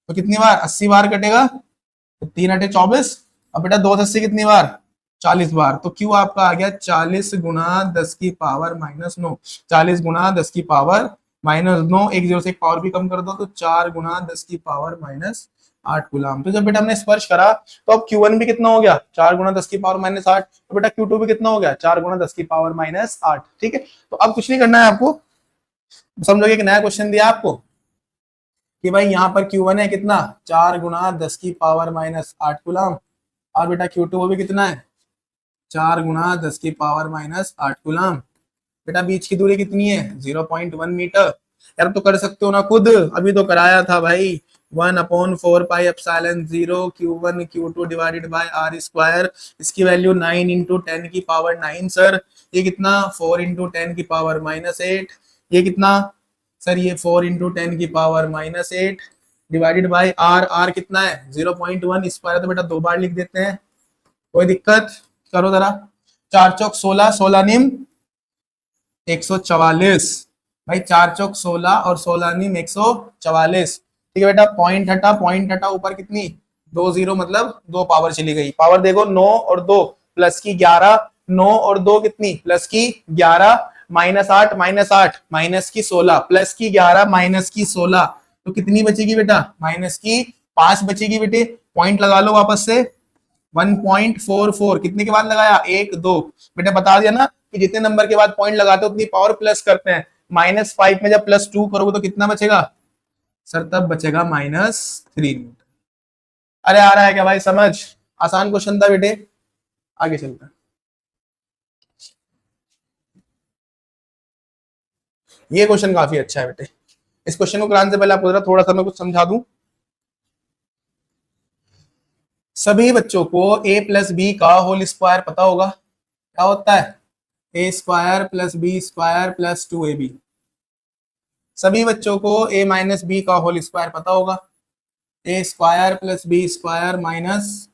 तो कितनी बार 80 बार कटेगा, तो 3 8 24, अब बेटा 2 से 80 कितनी बार 40 बार, तो क्यू आपका आ गया 40 गुणा 10 की पावर -9, 40 गुणा 10 की पावर -9, एक 0 से एक पावर भी कम कर दो तो 4 गुणा 10 की पावर -8 कूलम। तो जब बेटा हमने स्पर्श करा तो अब Q1 भी कितना हो गया 4 गुणा 10 की पावर -8, तो बेटा Q2 भी कितना हो गया 4 गुणा 10 की पावर -8, ठीक है। तो अब कुछ नहीं करना है आपको, समझोगे एक नया क्वेश्चन दिया आपको कि भाई यहाँ पर Q1 है कितना 4 गुणा 10 की पावर -8 कूलम, और बेटा Q2 वो भी कितना है 4 गुणा 10 की पावर -8 कूलम, बेटा बीच की दूरी कितनी है 0.1 मीटर। यार तो कर सकते हो ना खुद, अभी तो कराया था भाई, 1/4 pi epsilon 0 Q1 Q2 divided by R square. इसकी वैल्यू 9 इंटू 10 की पावर 9 सर। ये कितना 4 इंटू 10 की पावर -8। ये कितना सर ये 4 इंटू 10 की power -8 divided by R. R कितना है 0.1 स्क्वायर, तो बेटा 2 बार लिख देते हैं, कोई दिक्कत। करो जरा, 4 चौक 16, 16 निम 144। भाई 4 चौक 16 और 16 निम 144। ठीक है बेटा, पॉइंट हटा ऊपर कितनी 2 0, मतलब 2 पावर चली गई। पावर देखो 9 और 2 प्लस की 11, 9 और 2 कितनी प्लस की 11, -8 -8 माइनस की 16 प्लस की 11 माइनस की 16, तो कितनी बचेगी बेटा माइनस की 5 बचेगी बेटे। पॉइंट लगा लो वापस से 1.44 कितने के बाद लगाया 1 2। बेटा बता दिया ना कि जितने नंबर के बाद पॉइंट लगाते हो उतनी पावर प्लस करते हैं। -5 में जब +2 करोगे तो कितना बचेगा सर, तब बचेगा -3 न्यूटन। अरे आ रहा है क्या भाई समझ? आसान क्वेश्चन था बेटे, आगे चलते हैं। ये क्वेश्चन काफी अच्छा है बेटे। इस क्वेश्चन को कराने से पहले आपको जरा थोड़ा सा मैं कुछ समझा दूं। सभी बच्चों को a प्लस बी का होल स्क्वायर पता होगा, क्या होता है a square plus B square plus 2ab। सभी बच्चों को a माइनस बी का होल स्क्वायर पता होगा, a square plus B square minus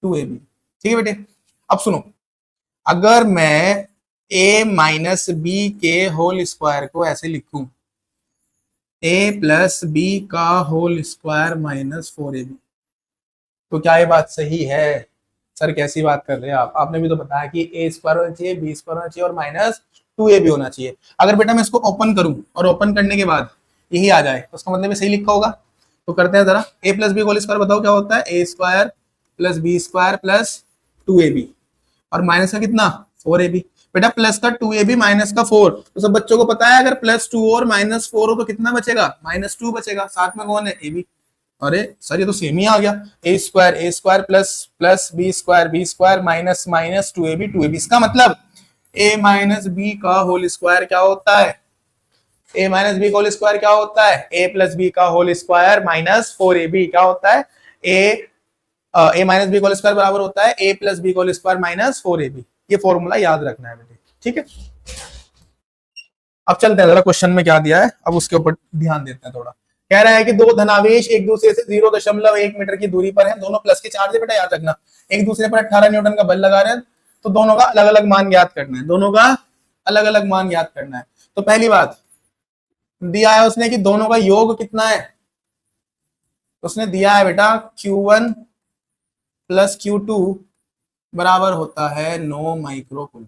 2ab। ठीक है बेटे, अब सुनो, अगर मैं a माइनस बी के होल स्क्वायर को ऐसे लिखूं a प्लस बी का होल स्क्वायर माइनस 4ab, तो क्या ये बात सही है? सर कैसी बात कर रहे हैं आप? आपने भी तो बताया कि a स्क्वायर होना चाहिए, बी स्क्वायर होना चाहिए और -2ab होना चाहिए। अगर बेटा मैं इसको ओपन करूं और ओपन करने के बाद यही आ जाए तो उसका मतलब सही लिखा होगा। तो करते हैं जरा, a plus B whole square बताओ क्या होता है, a square plus B square plus 2ab और माइनस का कितना 4ab। बेटा प्लस का 2ab माइनस का 4, तो सब बच्चों को पता है अगर +2 और -4 हो तो कितना बचेगा -2 बचेगा। साथ में कौन है ab। अरे सर ये तो सेम ही आ गया, a square plus plus B square minus minus 2ab। इसका मतलब a माइनस बी का होल स्क्वायर क्या होता है, a माइनस बी का होल स्क्वायर क्या होता है, a प्लस बी का होल स्क्वायर माइनस 4ab क्या होता है, a माइनस बी का होल स्क्वायर बराबर होता है a प्लस बी का होल स्क्वायर माइनस 4ab। ये फॉर्मूला याद रखना है बेटे, ठीक है। अब चलते हैं जरा क्वेश्चन में क्या दिया है, अब उसके ऊपर ध्यान देते हैं थोड़ा। कह रहा है कि दो धनावेश एक दूसरे से 0.1 मीटर की दूरी पर हैं, दोनों प्लस के चार्ज है बेटा याद रखना, एक दूसरे पर 18 न्यूटन का बल लगा रहे हैं, तो दोनों का अलग अलग मान ज्ञात करना है, दोनों का अलग अलग मान ज्ञात करना है। तो पहली बात दिया है उसने कि दोनों का योग कितना है, उसने दिया है बेटा Q1 प्लस Q2 बराबर होता है 9 माइक्रो कूलम।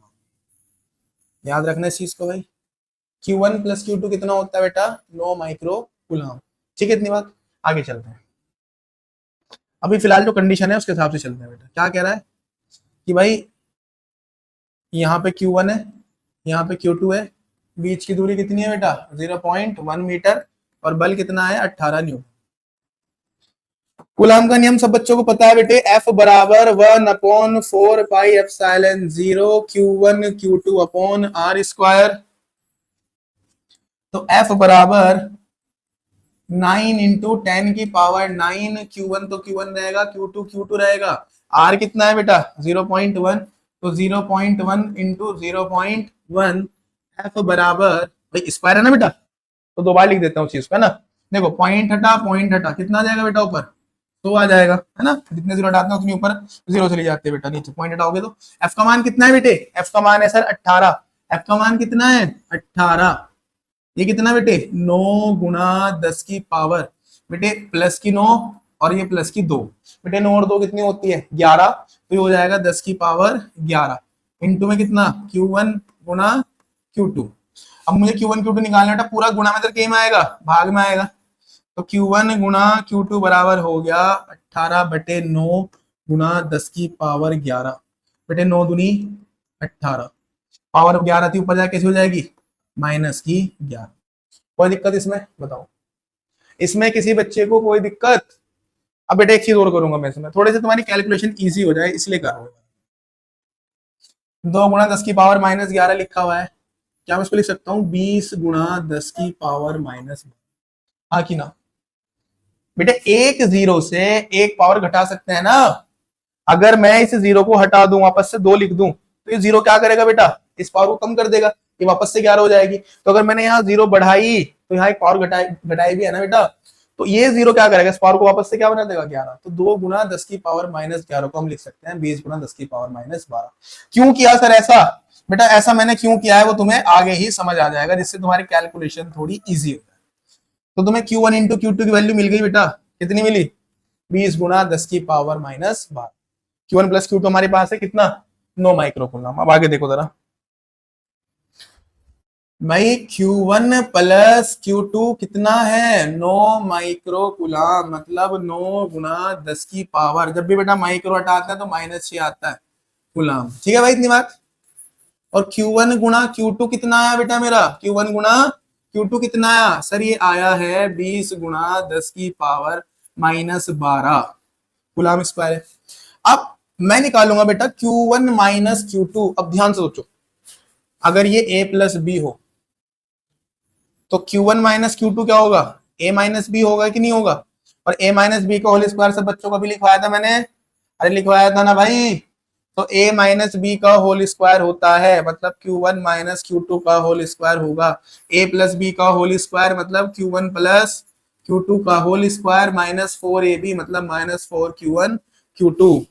याद रखना इस चीज को भाई, Q1 प्लस Q2 कितना होता है बेटा 9 माइक्रो कूलम। ठीक है, इतनी बात, आगे चलते हैं। अभी फिलहाल जो कंडीशन है उसके हिसाब से चलते हैं बेटा। क्या कह रहा है कि भाई यहाँ पे Q1 है, यहाँ पे Q2 है, बीच की दूरी कितनी है बेटा 0.1 मीटर और बल कितना है 18 न्यूटन। कूलम का नियम सब बच्चों को पता है बेटे, F बराबर 1/4 pi epsilon 0 Q1 Q2 upon R square. तो F बराबर 9 इंटू 10 की पावर 9, Q1 तो Q1 रहेगा, Q2 Q2 रहेगा, R कितना है बेटा 0.1, तो 0.1 इंटू 0.1 F बराबर, भाई स्क्वायर है ना बेटा, तो 2 बार लिख देता हूँ चीज को, है ना। देखो पॉइंट हटा कितना आ जाएगा बेटा ऊपर, तो आ जाएगा, है ना, जितने 0 हटाते हैं उतनी ऊपर 0 चली जाती है बेटा नीचे, पॉइंट हटाओगे तो। F का मान कितना है बेटे, F का मान है सर 18, F का मान कितना है 18, ये कितना बेटे 9 गुणा 10 की पावर बेटे प्लस की 9 और ये प्लस की 2, बेटे 9 और 2 कितनी होती है 11, तो ये हो जाएगा 10 की पावर 11 इंटू में कितना Q1 गुणा Q2। अब मुझे Q1 Q2 निकालना था, पूरा गुणा में तो क्या में आएगा भाग में आएगा, तो Q1 गुणा Q2 बराबर हो गया 18/9 गुणा 10 की पावर 11, बेटे 9 दूनी 18, पावर 11 थी ऊपर जाके कैसे हो जाएगी -11। कोई दिक्कत इसमें बताओ, इसमें किसी बच्चे को कोई दिक्कत? अब बेटा एक चीज और करूंगा मैं इसमें, थोड़े से तुम्हारी कैलकुलेशन इजी हो जाए इसलिए कर रहा हूँ। 2 गुणा 10 की पावर -11 लिखा हुआ है, क्या मैं इसको लिख सकता हूँ 20 गुणा 10 की पावर -, हाँ कि ना, बेटे एक जीरो से एक पावर घटा सकते हैं ना। अगर मैं इस जीरो को हटा दूं, वापस से 2 लिख दूं, तो ये जीरो क्या करेगा बेटा, इस पावर को कम कर देगा, ये वापस से 11 हो जाएगी। तो अगर मैंने यहाँ जीरो बढ़ाई तो यहाँ एक पावर घटाई घटाई भी है ना बेटा, तो ये जीरो क्या करेगा, इस पावर को वापस से क्या बना देगा, 11। तो 2 गुना 10 की पावर माइनस 11 को हम लिख सकते हैं 20 गुना 10 की पावर माइनस 12। क्यों किया सर ऐसा, बेटा ऐसा मैंने क्यों किया है वो तुम्हें आगे ही समझ आ जाएगा, जिससे तुम्हारी कैलकुलेशन थोड़ी ईजी हो जाए। तो तुम्हें Q1 इंटू Q2 की वैल्यू मिल गई बेटा, कितनी मिली, 20 गुना 10 की power minus 12। Q1 plus Q2 हमारे पास है कितना, 9 माइक्रो कूलम। अब आगे देखो जरा भाई, Q1 प्लस Q2 कितना है, 9 माइक्रो कूलम, मतलब 9 गुना 10 की पावर, जब भी बेटा माइक्रो हटाता है तो -6 आता है कूलम, ठीक है भाई इतनी बात। और Q1 गुना Q2 कितना आया बेटा मेरा, Q1 गुना Q2 कितना आया, सर ये आया है 20 गुना 10 की पावर माइनस 12 कूलम स्क्वायर है। अब मैं निकालूंगा बेटा Q1 माइनस Q2। अब ध्यान से सोचो, अगर ये A प्लस बी हो तो Q1 माइनस Q2 क्या होगा, A माइनस बी होगा कि नहीं होगा। और A माइनस बी का होल स्क्वायर सब बच्चों को भी लिखवाया था मैंने, अरे लिखवाया था ना भाई। तो A माइनस बी का होल स्क्वायर होता है, मतलब Q1 माइनस Q2 का होल स्क्वायर होगा। A प्लस बी का होल स्क्वायर मतलब Q1 प्लस Q2 का होल स्क्वायर माइनस 4AB मतलब माइनस 4Q1 Q2।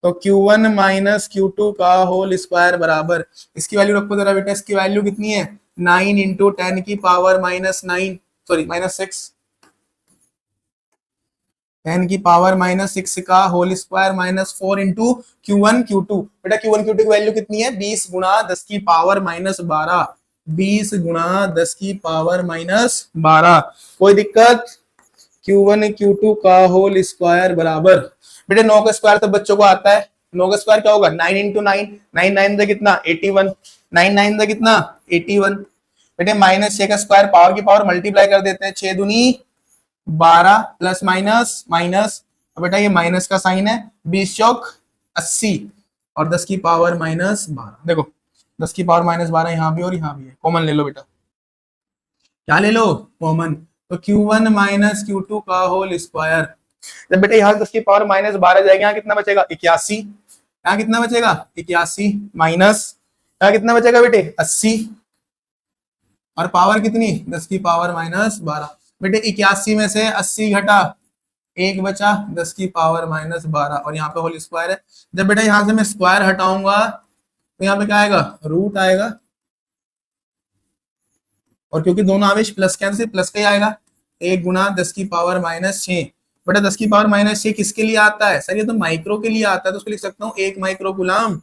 तो Q1 माइनस Q2 का होल स्क्वायर बराबर, इसकी वैल्यू रखो जरा बेटा, इसकी वैल्यू कितनी है, 9 इंटू 10 की पावर माइनस 9, सॉरी माइनस 6, 10 की पावर माइनस 6 का whole square minus 4 into Q1 Q2। बेटा Q1 Q2 की वैल्यू कितनी है, 20 गुना 10 की पावर माइनस 12, 20 गुना 10 की पावर माइनस 12। कोई दिक्कत, Q1 Q2 का होल स्क्वायर बराबर, बेटे 9 का स्क्वायर तो बच्चों को आता है, 9 का स्क्वायर क्या होगा, 9 इंटू 9, 9 9 कितना 81, 9 9 कितना 81। बेटे माइनस 6 का स्क्वायर पावर की पावर मल्टीप्लाई कर देते हैं, 6 दूनी 12 प्लस माइनस माइनस, बेटा ये माइनस का साइन है, 20 चौक 80 और 10 की पावर माइनस 12। देखो 10 की पावर माइनस 12 यहाँ भी और यहाँ भी है, कॉमन ले लो बेटा, क्या ले लो कॉमन। तो Q1 माइनस Q2 का होल स्क्वायर, जब बेटा यहाँ 10 की पावर माइनस 12 जाएगा, यहाँ कितना बचेगा 81, यहाँ कितना बचेगा 81 माइनस, यहाँ कितना बचेगा बेटे 80, और पावर कितनी 10 की पावर माइनस 12। बेटे 81 में से 80 घटा, एक बचा 10 की पावर माइनस 12, और यहाँ पे होल स्क्वायर है। जब बेटा यहाँ से मैं स्क्वायर हटाऊंगा तो यहाँ पे क्या आएगा, रूट आएगा, और क्योंकि दोनों आवेश प्लस कैंसिल प्लस का ही आएगा, 1 गुना 10 की पावर माइनस 6। बेटा 10 की पावर माइनस 6 किसके लिए आता है, सर ये तो माइक्रो के लिए आता है, तो उसको लिख सकता हूँ 1 माइक्रो कूलम।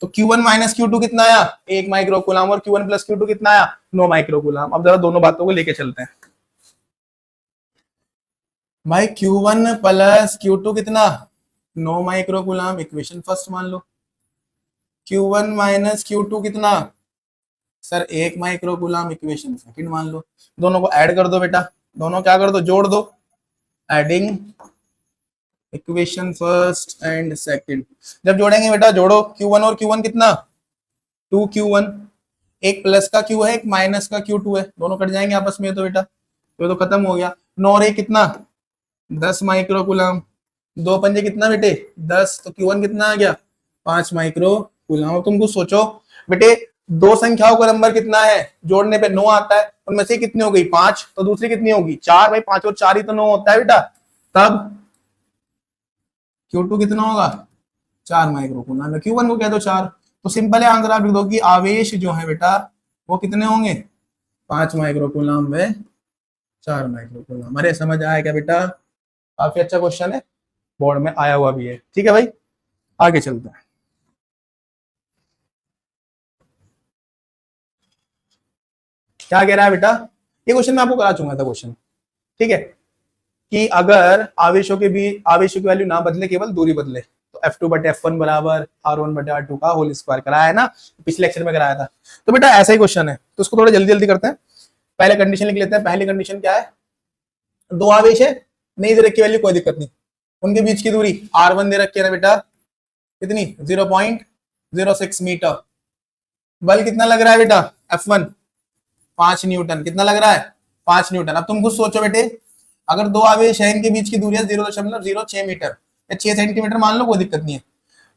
तो Q1 माइनस Q2 कितना आया, 1 माइक्रो कूलम, और Q1 प्लस Q2 कितना आया, 9 माइक्रो कूलम। अब जरा दोनों बातों को लेके चलते हैं भाई, Q1 प्लस Q2 कितना 9 माइक्रो कूलम, इक्वेशन फर्स्ट मान लो। Q1 माइनस Q2 कितना, sir 1 micro coulomb, equation second मान लो। दोनों को ऐड कर दो बेटा, दोनों क्या कर दो, जोड़ दो, adding equation first and second. जब जोड़ेंगे बेटा जोड़ो, Q1 और Q1 कितना 2Q1, एक प्लस का Q है एक माइनस का Q2 है, दोनों कट जाएंगे आपस में, तो बेटा तो खत्म हो गया। 9 और 1 कितना 10 माइक्रो कूलम, 2 पंजे कितना बेटे 10, तो Q1 कितना आ गया 5 माइक्रो कूलम। तुम कुछ सोचो बेटे, दो संख्याओं का नंबर कितना है, जोड़ने पे 9 आता है, उनमें से कितनी हो गई 5, तो दूसरी कितनी होगी 4, भाई 5 और 4 ही तो 9 होता है बेटा। तब Q2 कितना होगा 4 माइक्रो कूलम, Q1 को कह दो 4। तो सिंपल है आंसर, आप लिख दो कि आवेश जो है बेटा वो कितने होंगे 5 माइक्रो कूलम व 4 माइक्रो कूलम। अरे समझ आया क्या बेटा, काफी अच्छा क्वेश्चन है, बोर्ड में आया हुआ भी है। ठीक है भाई, आगे चलते हैं। क्या कह रहा है बेटा, ये क्वेश्चन मैं आपको करा चुका था क्वेश्चन, ठीक है, कि अगर आवेशों के भी आवेशों की वैल्यू ना बदले, केवल दूरी बदले, तो F2 बटे F1 बराबर R1 बटे R2 का होल स्क्वायर कराया है ना, पिछले लेक्चर में कराया था। तो बेटा ऐसा ही क्वेश्चन है, तो उसको थोड़ा जल्दी जल्दी करते हैं। पहले कंडीशन लिख लेते हैं। पहली कंडीशन क्या है, दो आवेश है, नहीं दे रखी वैल्यू कोई दिक्कत नहीं, उनके बीच की दूरी R1 दे रखी है ना बेटा, कितनी 0.06 मीटर। बल कितना लग रहा है बेटा F1 5 न्यूटन, कितना लग रहा है 5 न्यूटन। अब तुम खुद सोचो बेटे, अगर दो आवेश है, इनके बीच की दूरी है 0.06 मीटर या 6 सेंटीमीटर मान लो, कोई दिक्कत नहीं है।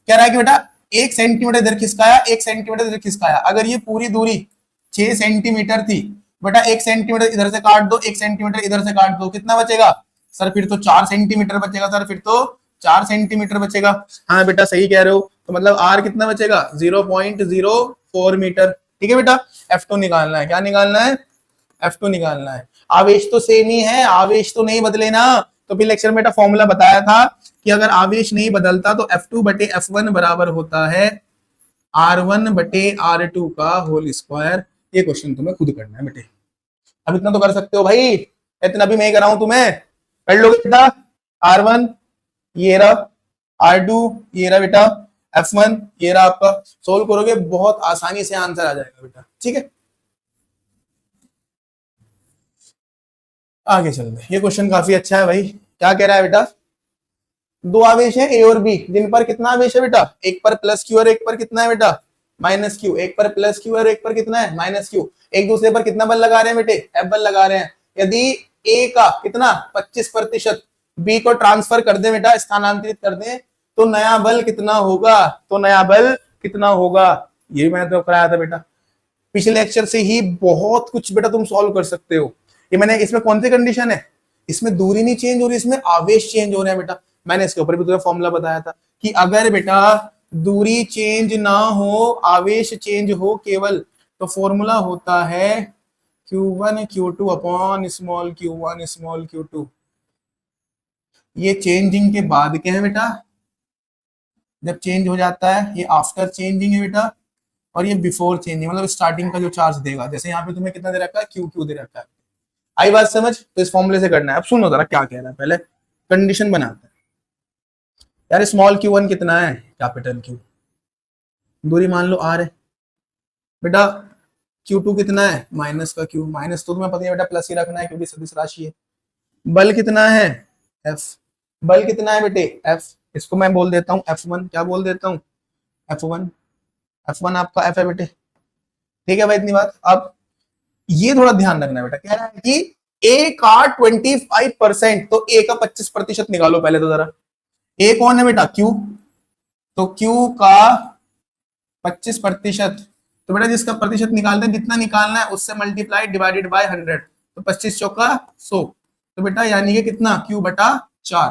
कह रहा है कि बेटा 1 सेंटीमीटर इधर खिसकाया, 1 सेंटीमीटर इधर खिसकाया। अगर ये पूरी दूरी 6 सेंटीमीटर थी, बेटा 1 सेंटीमीटर इधर से काट दो, 1 सेंटीमीटर इधर से काट दो, कितना बचेगा सर? फिर तो 4 सेंटीमीटर बचेगा सर, फिर तो 4 सेंटीमीटर बचेगा। हाँ बेटा सही कह रहे हो। तो मतलब आर कितना बचेगा? 0.04 मीटर। ठीक है बेटा, F2 निकालना है। क्या निकालना है? F2 निकालना है। आवेश तो सेम ही है, आवेश तो नहीं बदले ना। तो फिर लेक्चर में बेटा फॉर्मूला बताया था कि अगर आवेश नहीं बदलता तो F2 बटे F1 बराबर होता है R1 बटे R2 का होल स्क्वायर। ये क्वेश्चन तुम्हें खुद करना है बेटे। अब इतना तो कर सकते हो भाई, इतना भी मैं ही कराऊं तुम्हें, कर लोगे बेटा। R1 ये रहा, R2 ये रहा बेटा, F1 ये रहा आपका। सोल्व करोगे बहुत आसानी से आंसर आ जाएगा बेटा। ठीक है, आगे चलते हैं। ये क्वेश्चन काफी अच्छा है भाई। क्या कह रहा है बेटा? दो आवेश है ए और बी, जिन पर कितना आवेश है बेटा? एक पर प्लस क्यू और एक पर कितना है बेटा? Minus Q. एक पर प्लस क्यू और एक पर कितना है? Minus Q. एक दूसरे पर कितना बल लगा रहे हैं बेटे? एफ बल लगा रहे हैं। यदि ए का कितना 25% बी को ट्रांसफर कर दे बेटा, स्थानांतरित कर दे, तो नया बल कितना होगा? तो नया बल कितना होगा? ये मैंने तो कराया था बेटा पिछले लेक्चर से ही। बहुत कुछ बेटा तुम सॉल्व कर सकते हो। ये मैंने, इसमें कौन सी कंडीशन है? इसमें दूरी नहीं चेंज हो रही, इसमें आवेश चेंज हो रहे हैं बेटा। मैंने इसके ऊपर भी तुम्हें फॉर्मूला बताया था कि अगर बेटा दूरी चेंज ना हो, आवेश चेंज हो केवल, तो फॉर्मूला होता है Q1 Q2 upon small q1 small q2। ये चेंजिंग के बाद क्या है बेटा? जब चेंज हो जाता है, ये आफ्टर चेंजिंग है बेटा, और ये बिफोर चेंजिंग, मतलब स्टार्टिंग का जो चार्ज देगा। जैसे यहाँ पे तुम्हें कितना दे रखा है? Q दे रखा है। आई बात समझ? तो इस फॉर्मूले से करना है। अब सुनो जरा क्या कह रहा है, पहले कंडीशन बनाते हैं। यार स्मॉल Q1 कितना है? Capital Q। दूरी मान लो R है बेटा। Q2 कितना है? माइनस का Q। माइनस तो तुम्हें पता है बेटा प्लस ही रखना है क्योंकि सदिश राशि है। बल कितना है? F। बल कितना है बेटे? F। इसको मैं बोल देता हूँ F1। क्या बोल देता हूँ? F1। F1 आपका F है बेटे। ठीक है भाई, इतनी बात। अब ये थोड़ा ध्यान रखना है बेटा। कह रहा है कि A का 25%, तो A का 25% निकालो पहले तो जरा। A कौन है बेटा? Q। तो Q का 25%, तो बेटा जिसका प्रतिशत निकालते हैं, जितना निकालना है उससे मल्टीप्लाई डिवाइडेड बाय 100, तो 25 चौका 100। तो बेटा यानी कि कितना? Q बटा 4।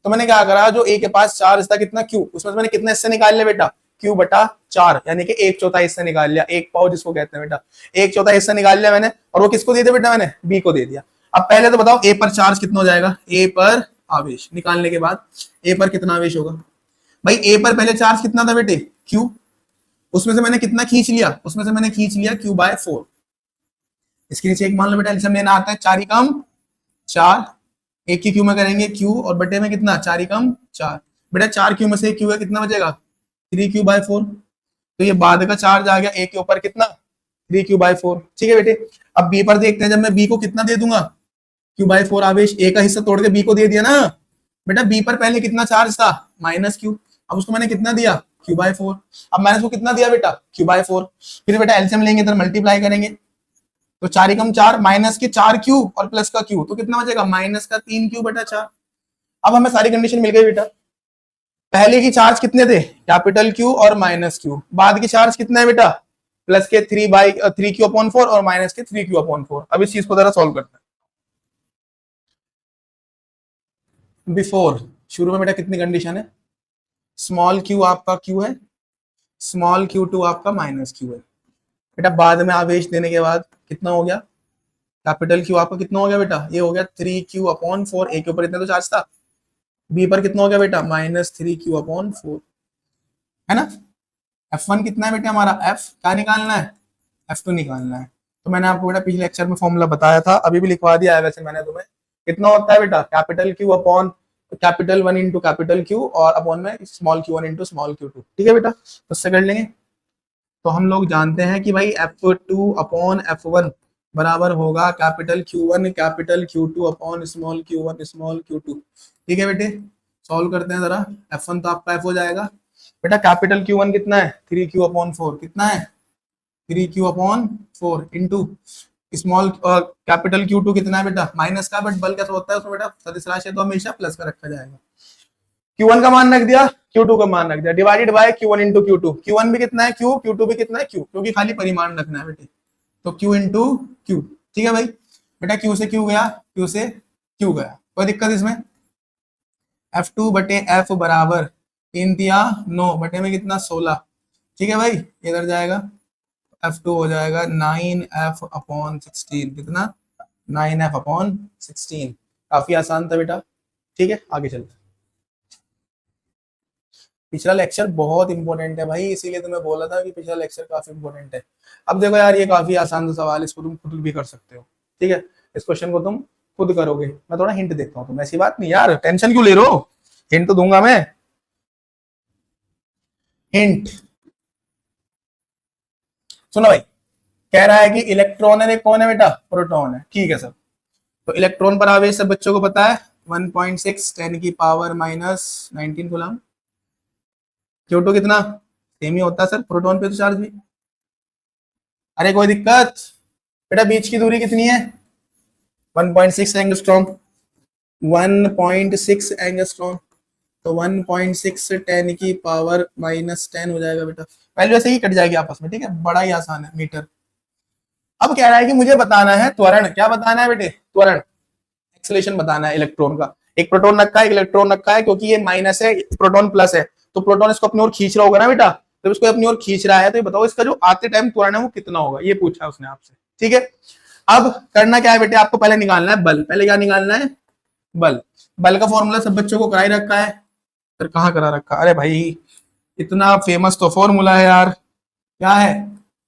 तो मैंने क्या करा, जो A के पास 4 हिस्सा कितना Q, उसमें से मैंने कितना हिस्से निकाल लिया बेटा? Q बटा 4, यानी कि 1/4 हिस्सा निकाल लिया। एक पाव जिसको कहते हैं बेटा, 1/4 हिस्सा निकाल लिया मैंने। और वो किसको दे दिया बेटा? मैंने B को दे दिया। अब पहले तो बताओ A पर चार्ज कितना हो जाएगा? A पर आवेश निकालने के बाद A पर कितना आवेश होगा भाई? A पर पहले चार्ज कितना था बेटे? Q। उसमें से मैंने कितना खींच लिया? उसमें से मैंने खींच लिया Q/4। इसके नीचे एक मान लो बेटा एल्सियम लेना आता है। 4 ही कम 4, एक की Q में करेंगे Q, और बटे में कितना? 4 ही कम 4। बेटा 4 Q में से Q है, कितना बचेगा? 3Q/4। तो ये बाद का चार्ज आ गया A के ऊपर, कितना? 3Q/4। ठीक है बेटे। अब B पर देखते हैं, जब मैं B को कितना दे दूंगा? Q/4 आवेश। A का हिस्सा तोड़ के B को दे दिया ना बेटा। B पर पहले कितना चार्ज था? -Q। अब उसको मैंने कितना दिया? Q/4। अब मैंने उसको कितना दिया बेटा? Q/4। फिर बेटा एलसीएम लेंगे तो मल्टीप्लाई करेंगे, तो 4 ही कम 4, माइनस के 4Q और प्लस का Q, तो कितना बचेगा? माइनस का 3Q/4। अब हमें सारी कंडीशन मिल गई बेटा। पहले की चार्ज कितने थे? कैपिटल Q और माइनस Q। बाद की चार्ज कितना है बेटा? प्लस के 3Q/4 और माइनस के 3Q/4। अब इस चीज को जरा सॉल्व करते हैं। बिफोर, शुरू में बेटा कितनी कंडीशन है? स्मॉल Q आपका Q है, स्मॉल Q2 आपका -Q है बेटा। बाद में आवेश देने के बाद कितना हो गया? कैपिटल Q आपका कितना हो गया बेटा? ये हो गया 3Q/4। ए के ऊपर इतना तो चार्ज था। बी पर कितना हो गया बेटा? -3Q/4, है ना। F1 कितना है बेटा हमारा? F क्या निकालना है? F2 निकालना है। तो मैंने आपको बेटा पिछले लेक्चर में फॉर्मूला बताया था, अभी भी लिखवा दिया है वैसे मैंने तुम्हें। कितना होता है बेटा? Capital Q upon capital 1 into capital Q, और अपॉन में small Q1 into small Q2। ठीक है बेटा, तो उससे कर लेंगे। तो हम लोग जानते हैं कि भाई F2 अपॉन F1 बराबर होगा capital Q1 capital Q2 upon small Q1 small Q2। ठीक है बेटे, सॉल्व करते हैं जरा। F1 तो आपका F हो जाएगा बेटा। कैपिटल Q1 कितना है? 3Q/4। कितना है? 3Q/4 into small capital Q2 कितना है बेटा माइनस का, बट बल कैसा होता है उसमें बेटा सदिश राशि तो हमेशा प्लस का रखा जाएगा। Q1 का मान रख दिया, Q2 का मान रख दिया, divided by Q1 into Q2। Q1 भी कितना है Q, Q2 भी कितना है Q, क्योंकि खाली परिमाण रखना है बेटे, तो Q इंटू Q। ठीक है भाई बेटा, Q से Q गया, Q से Q गया, कोई दिक्कत इसमें? F2 बटे F बराबर 3 दिया 9 बटे में कितना 16। ठीक है भाई, इधर जाएगा F2 हो जाएगा 9F अपॉन 16, कितना 9F अपॉन 16। काफी आसान था बेटा। ठीक है आगे चलते हैं। पिछला लेक्चर बहुत इंपॉर्टेंट है भाई, इसीलिए तो मैं बोला था कि पिछला लेक्चर काफी इंपॉर्टेंट है। अब देखो यार, ये काफी आसान सा सवाल, इसको तुम खुद भी कर सकते हो। ठीक है, इस क्वेश्चन को तुम खुद करोगे, मैं थोड़ा हिंट देता हूँ, तुम ऐसी बात नहीं यार, टेंशन क्यों ले रहे हो, हिंट तो दूंगा मैं। हिंट सुनो भाई, कह रहा है कि इलेक्ट्रॉन है, कौन है बेटा, प्रोटॉन है। ठीक है सर, तो इलेक्ट्रॉन पर आवेश सब बच्चों को पता है 1.6 10 की पावर माइनस 19 कूलम। Q2 कितना, सेम ही होता है सर, प्रोटॉन पे तो चार्ज भी। अरे कोई दिक्कत बेटा, बीच की दूरी कितनी है 1.6 एंगस्ट्रॉम, 1.6 एंगस्ट्रॉम, तो 1.6 10 की पावर माइनस 10 हो जाएगा बेटा, वैल्यू ऐसे ही कट जाएगी आपस में। ठीक है, बड़ा ही आसान है मीटर। अब कह रहा है कि मुझे बताना है त्वरण, क्या बताना है बेटे, त्वरण, एक्सेलरेशन बताना है इलेक्ट्रॉन का। एक प्रोटॉन रखा है, एक इलेक्ट्रॉन रखा है, क्योंकि ये माइनस है, प्रोटॉन प्लस है, तो प्रोटॉन इसको अपनी ओर खींच रहा होगा ना बेटा, तो इसको अपनी ओर खींच रहा है, तो ये बताओ इसका जो आते टाइम त्वरण है वो कितना होगा, ये पूछा उसने आपसे। ठीक है, अब करना क्या है बेटे, आपको पहले निकालना है बल। पहले क्या निकालना है, बल। बल का फॉर्मूला सब बच्चों को कराई रखा है, फिर कहाँ करा रखा, अरे भाई इतना फेमस तो फॉर्मूला है यार, क्या है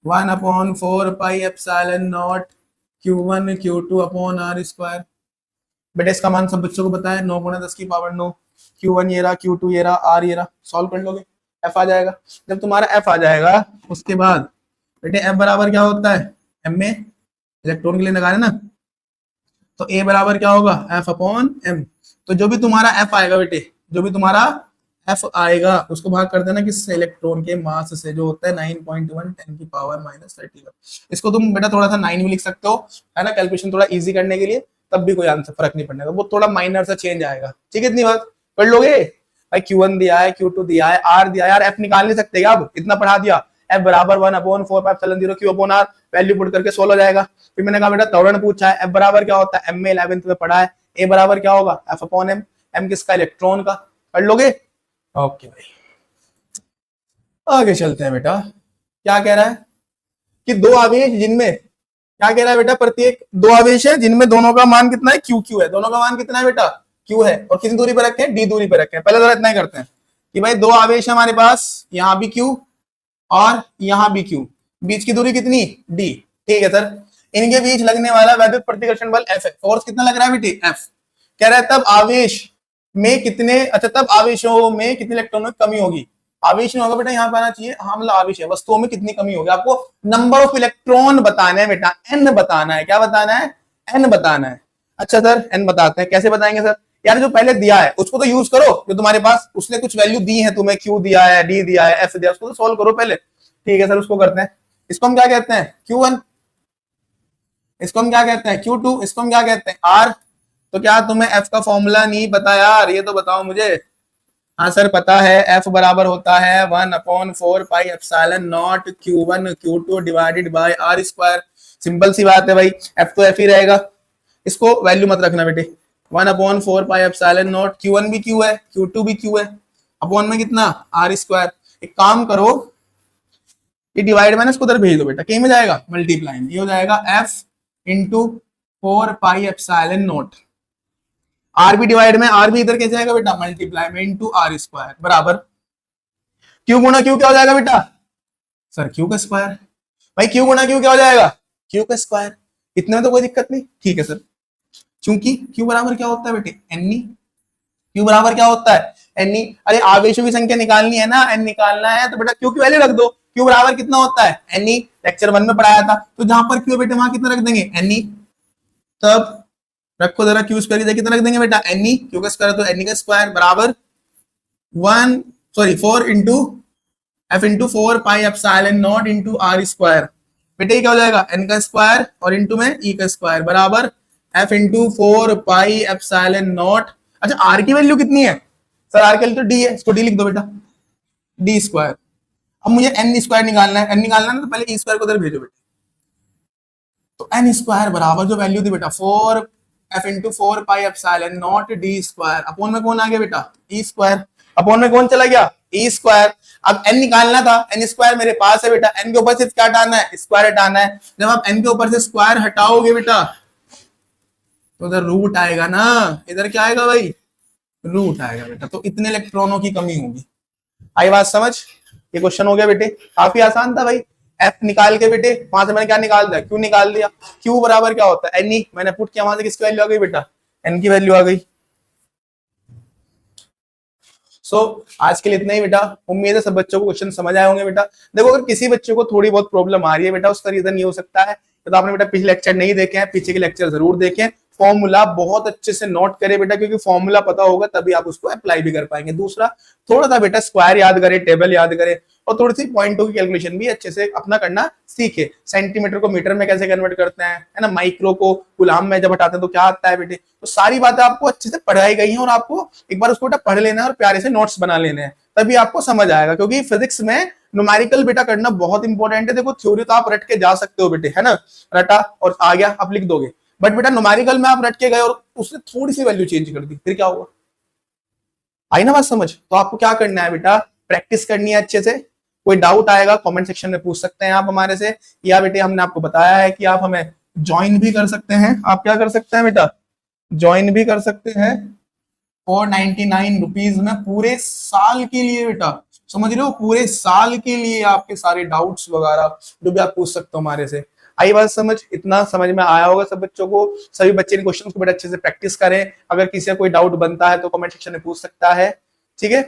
1/4 pi epsilon naught Q1 Q2 upon R square. बेटे इसका मान सब बच्चों को पता है, 9 गुणा 10 की पावर 9, Q1 ये रहा, Q2 ये रहा, R ये रहा, सॉल्व कर लोगे F आ जाएगा। जब तुम्हारा F आ जाएगा उसके बाद बेटे F बराबर क्या होता है, M में इलेक्ट्रॉन के लिए लगा है ना, तो A बराबर क्या होगा F अपॉन M। तो जो भी तुम्हारा F आएगा बेटे, जो भी तुम्हारा F आएगा उसको भाग कर देना किससे, इलेक्ट्रॉन के मास से, जो होता है 9.1 10 की पावर माइनस 31। इसको तुम बेटा थोड़ा सा 9 भी लिख सकते हो, है ना, कैलकुलेशन थोड़ा इजी करने के लिए, तब भी कोई आंसर फर्क नहीं पड़ने का, वो थोड़ा माइनर सा चेंज आएगा। ठीक है, इतनी बात कर लोगे भाई। Q1 दिया है, Q2 दिया है, R दिया है, यार F निकाल नहीं सकते क्या, अब इतना पढ़ा दिया, F बराबर 1/4 Q upon R, value put करके 16 हो जाएगा। फिर मैंने कहा बेटा त्वरण पूछा है, F बराबर क्या होता है, M में 11th में पढ़ा है, A बराबर क्या होगा F अपॉन M, M किसका, इलेक्ट्रॉन का, कर लोगे। ओके भाई, आगे चलते हैं बेटा। क्या कह रहा है कि दो आवेश जिनमें, क्या कह रहा है बेटा, प्रत्येक दो आवेश है जिनमें दोनों का मान कितना है, Q है, दोनों का मान कितना है बेटा, Q है, और कितनी दूरी पर रखे हैं, D दूरी पर रखे हैं। पहले जरा इतना ही करते हैं कि भाई दो आवेश है हमारे पास, यहाँ भी Q और यहाँ भी Q, बीच की दूरी कितनी D। ठीक है सर, इनके बीच लगने वाला वैद्युत प्रतिकर्षण बल F है, फोर्स कितना लग रहा है बेटे F। कह रहा है तब आवेश में कितने, अच्छा तब आवेशों में कितने इलेक्ट्रॉनों की कमी होगी, आवेश नहीं होगा बेटा, यहाँ पे आना चाहिए, हाँ मतलब आवेश है, वस्तुओं में कितनी कमी होगी, आपको नंबर ऑफ इलेक्ट्रॉन बताना है बेटा, एन बताना है, क्या बताना है, एन बताना है। अच्छा सर एन बताते हैं, कैसे बताएंगे सर, यार जो पहले दिया है उसको तो यूज करो, जो तुम्हारे पास उसने कुछ वैल्यू दी है तुम्हें, Q दिया है, D दिया है, F दिया, उसको तो सॉल्व करो पहले। ठीक है सर, उसको करते हैं, इसको हम क्या कहते हैं Q1, इसको हम क्या कहते हैं Q2, इसको हम क्या कहते हैं R। तो क्या तुम्हें F का फॉर्मूला नहीं पता यार, ये तो बताओ मुझे। हाँ सर पता है, F बराबर होता है 1/4 pi epsilon naught Q1 Q2 divided by R square. Simple सी बात है भाई, F तो F ही रहेगा, इसको वैल्यू मत रखना बेटे, 1/4 पाई एप्सिलॉन नॉट, Q1 भी Q है, Q2 भी Q है, अपॉन में कितना R स्क्वायर। एक काम करो, ये डिवाइड में इसको उधर भेज दो बेटा, कहीं में जाएगा मल्टीप्लाई में, ये हो जाएगा F into 4 pi epsilon not, R भी डिवाइड में, आर भी इधर कैसे जाएगा बेटा मल्टीप्लाई में, इंटू R स्क्वायर बराबर Q गुणा Q क्या हो जाएगा बेटा सर Q का स्क्वायर। भाई Q गुणा Q क्या हो जाएगा Q का स्क्वायर, इतने में तो कोई दिक्कत नहीं। ठीक है सर, क्योंकि Q बराबर क्या होता है बेटे Ne, Q बराबर क्या होता है Ne। अरे आवेशों की संख्या निकालनी है ना, N निकालना है, तो बेटा Q की वैल्यू रख दो, Q बराबर कितना होता है Ne, लेक्चर 1 में पढ़ाया था, तो जहां पर Q बेटे वहां कितना रख देंगे Ne, तब रखो जरा Q स्क्वायर की कितना रख देंगे बेटा Ne, Q का स्क्वायर तो Ne का स्क्वायर बराबर 4 into F into 4 pi epsilon not into R square. बेटे ये क्या हो जाएगा, n का स्क्वायर और इंटू में e का स्क्वायर बराबर f into 4 pi epsilon not. अच्छा r की वैल्यू कितनी है सर, r की वैल्यू तो d है, इसको d लिख दो बेटा, d स्क्वायर। अब मुझे n स्क्वायर निकालना है, n निकालना है तो पहले e स्क्वायर को उधर भेजो बेटा, तो n स्क्वायर बराबर जो वैल्यू थी बेटा 4 f into 4 pi epsilon not d square, upon में कौन आ गया बेटा e स्क्वायर, अपॉन में कौन चला गया e स्क्वायर। अब n निकालना था, n स्क्वायर मेरे पास है बेटा, n के ऊपर सिर्फ क्या हटाना है, स्क्वायर हटाना है। जब आप n के ऊपर से स्क्वायर हटाओगे बेटा तो उधर रूट आएगा ना, इधर क्या आएगा भाई, रूट आएगा बेटा, तो इतने इलेक्ट्रॉनों की कमी होगी। आई बात समझ, ये क्वेश्चन हो गया बेटे, काफी आसान था भाई। एफ निकाल के बेटे वहां से मैंने क्या निकाल दिया, क्यू निकाल दिया, क्यू बराबर क्या होता है एन, मैंने पुट किया, वहां से किसकी वैल्यू आ गई बेटा, एन की वैल्यू आ गई। आज के लिए इतना ही बेटा, उम्मीद है सब बच्चों को क्वेश्चन समझ आए होंगे बेटा। देखो अगर किसी बच्चे को थोड़ी बहुत प्रॉब्लम आ रही है बेटा, उसका रीजन ये हो सकता है तो आपने बेटा पिछले लेक्चर नहीं देखे हैं, पीछे के लेक्चर जरूर देखें, फॉर्मूला बहुत अच्छे से नोट करें बेटा, क्योंकि फॉर्मूला पता होगा तभी आप उसको अप्लाई भी कर पाएंगे। दूसरा थोड़ा सा बेटा स्क्वायर याद करें, टेबल याद करें, और थोड़ी सी पॉइंटों की कैलकुलेशन भी अच्छे से अपना करना सीखे। सेंटीमीटर को मीटर में कैसे कन्वर्ट करते हैं, है ना, माइक्रो को गुलाम में जब हटाते हैं तो क्या आता है बेटे, तो सारी बातें आपको अच्छे से पढ़ाई गई हैं और आपको एक बार उसको बेटा पढ़ लेना है और प्यारे से नोट्स बना लेने हैं, तभी आपको समझ आएगा। क्योंकि फिजिक्स में न्यूमेरिकल बेटा करना बहुत इंपॉर्टेंट है। देखो थ्योरी तो आप रट के जा सकते हो बेटे, है ना, रटा और आ गया आप लिख दोगे, बट बेटा न्यूमेरिकल में आप रट के गए और उसने थोड़ी सी वैल्यू चेंज कर दी, फिर क्या होगा, आई ना बात समझ। तो आपको क्या करना है बेटा, प्रैक्टिस करनी है अच्छे से। कोई डाउट आएगा कमेंट सेक्शन में पूछ सकते हैं आप हमारे से, या बेटे हमने आपको बताया है कि आप हमें ज्वाइन भी कर सकते हैं। आप क्या कर सकते हैं बेटा, ज्वाइन भी कर सकते हैं 499 रुपीज में पूरे साल के लिए बेटा, समझ रहे हो, पूरे साल के लिए आपके सारे डाउट्स वगैरह जो भी आप पूछ सकते हो हमारे से। आई बात समझ, इतना समझ में आया होगा सब बच्चों को। सभी बच्चे इन क्वेश्चन को बड़े अच्छे से प्रैक्टिस करें। अगर किसी का कोई डाउट बनता है तो कमेंट सेक्शन में पूछ सकता है, ठीक है।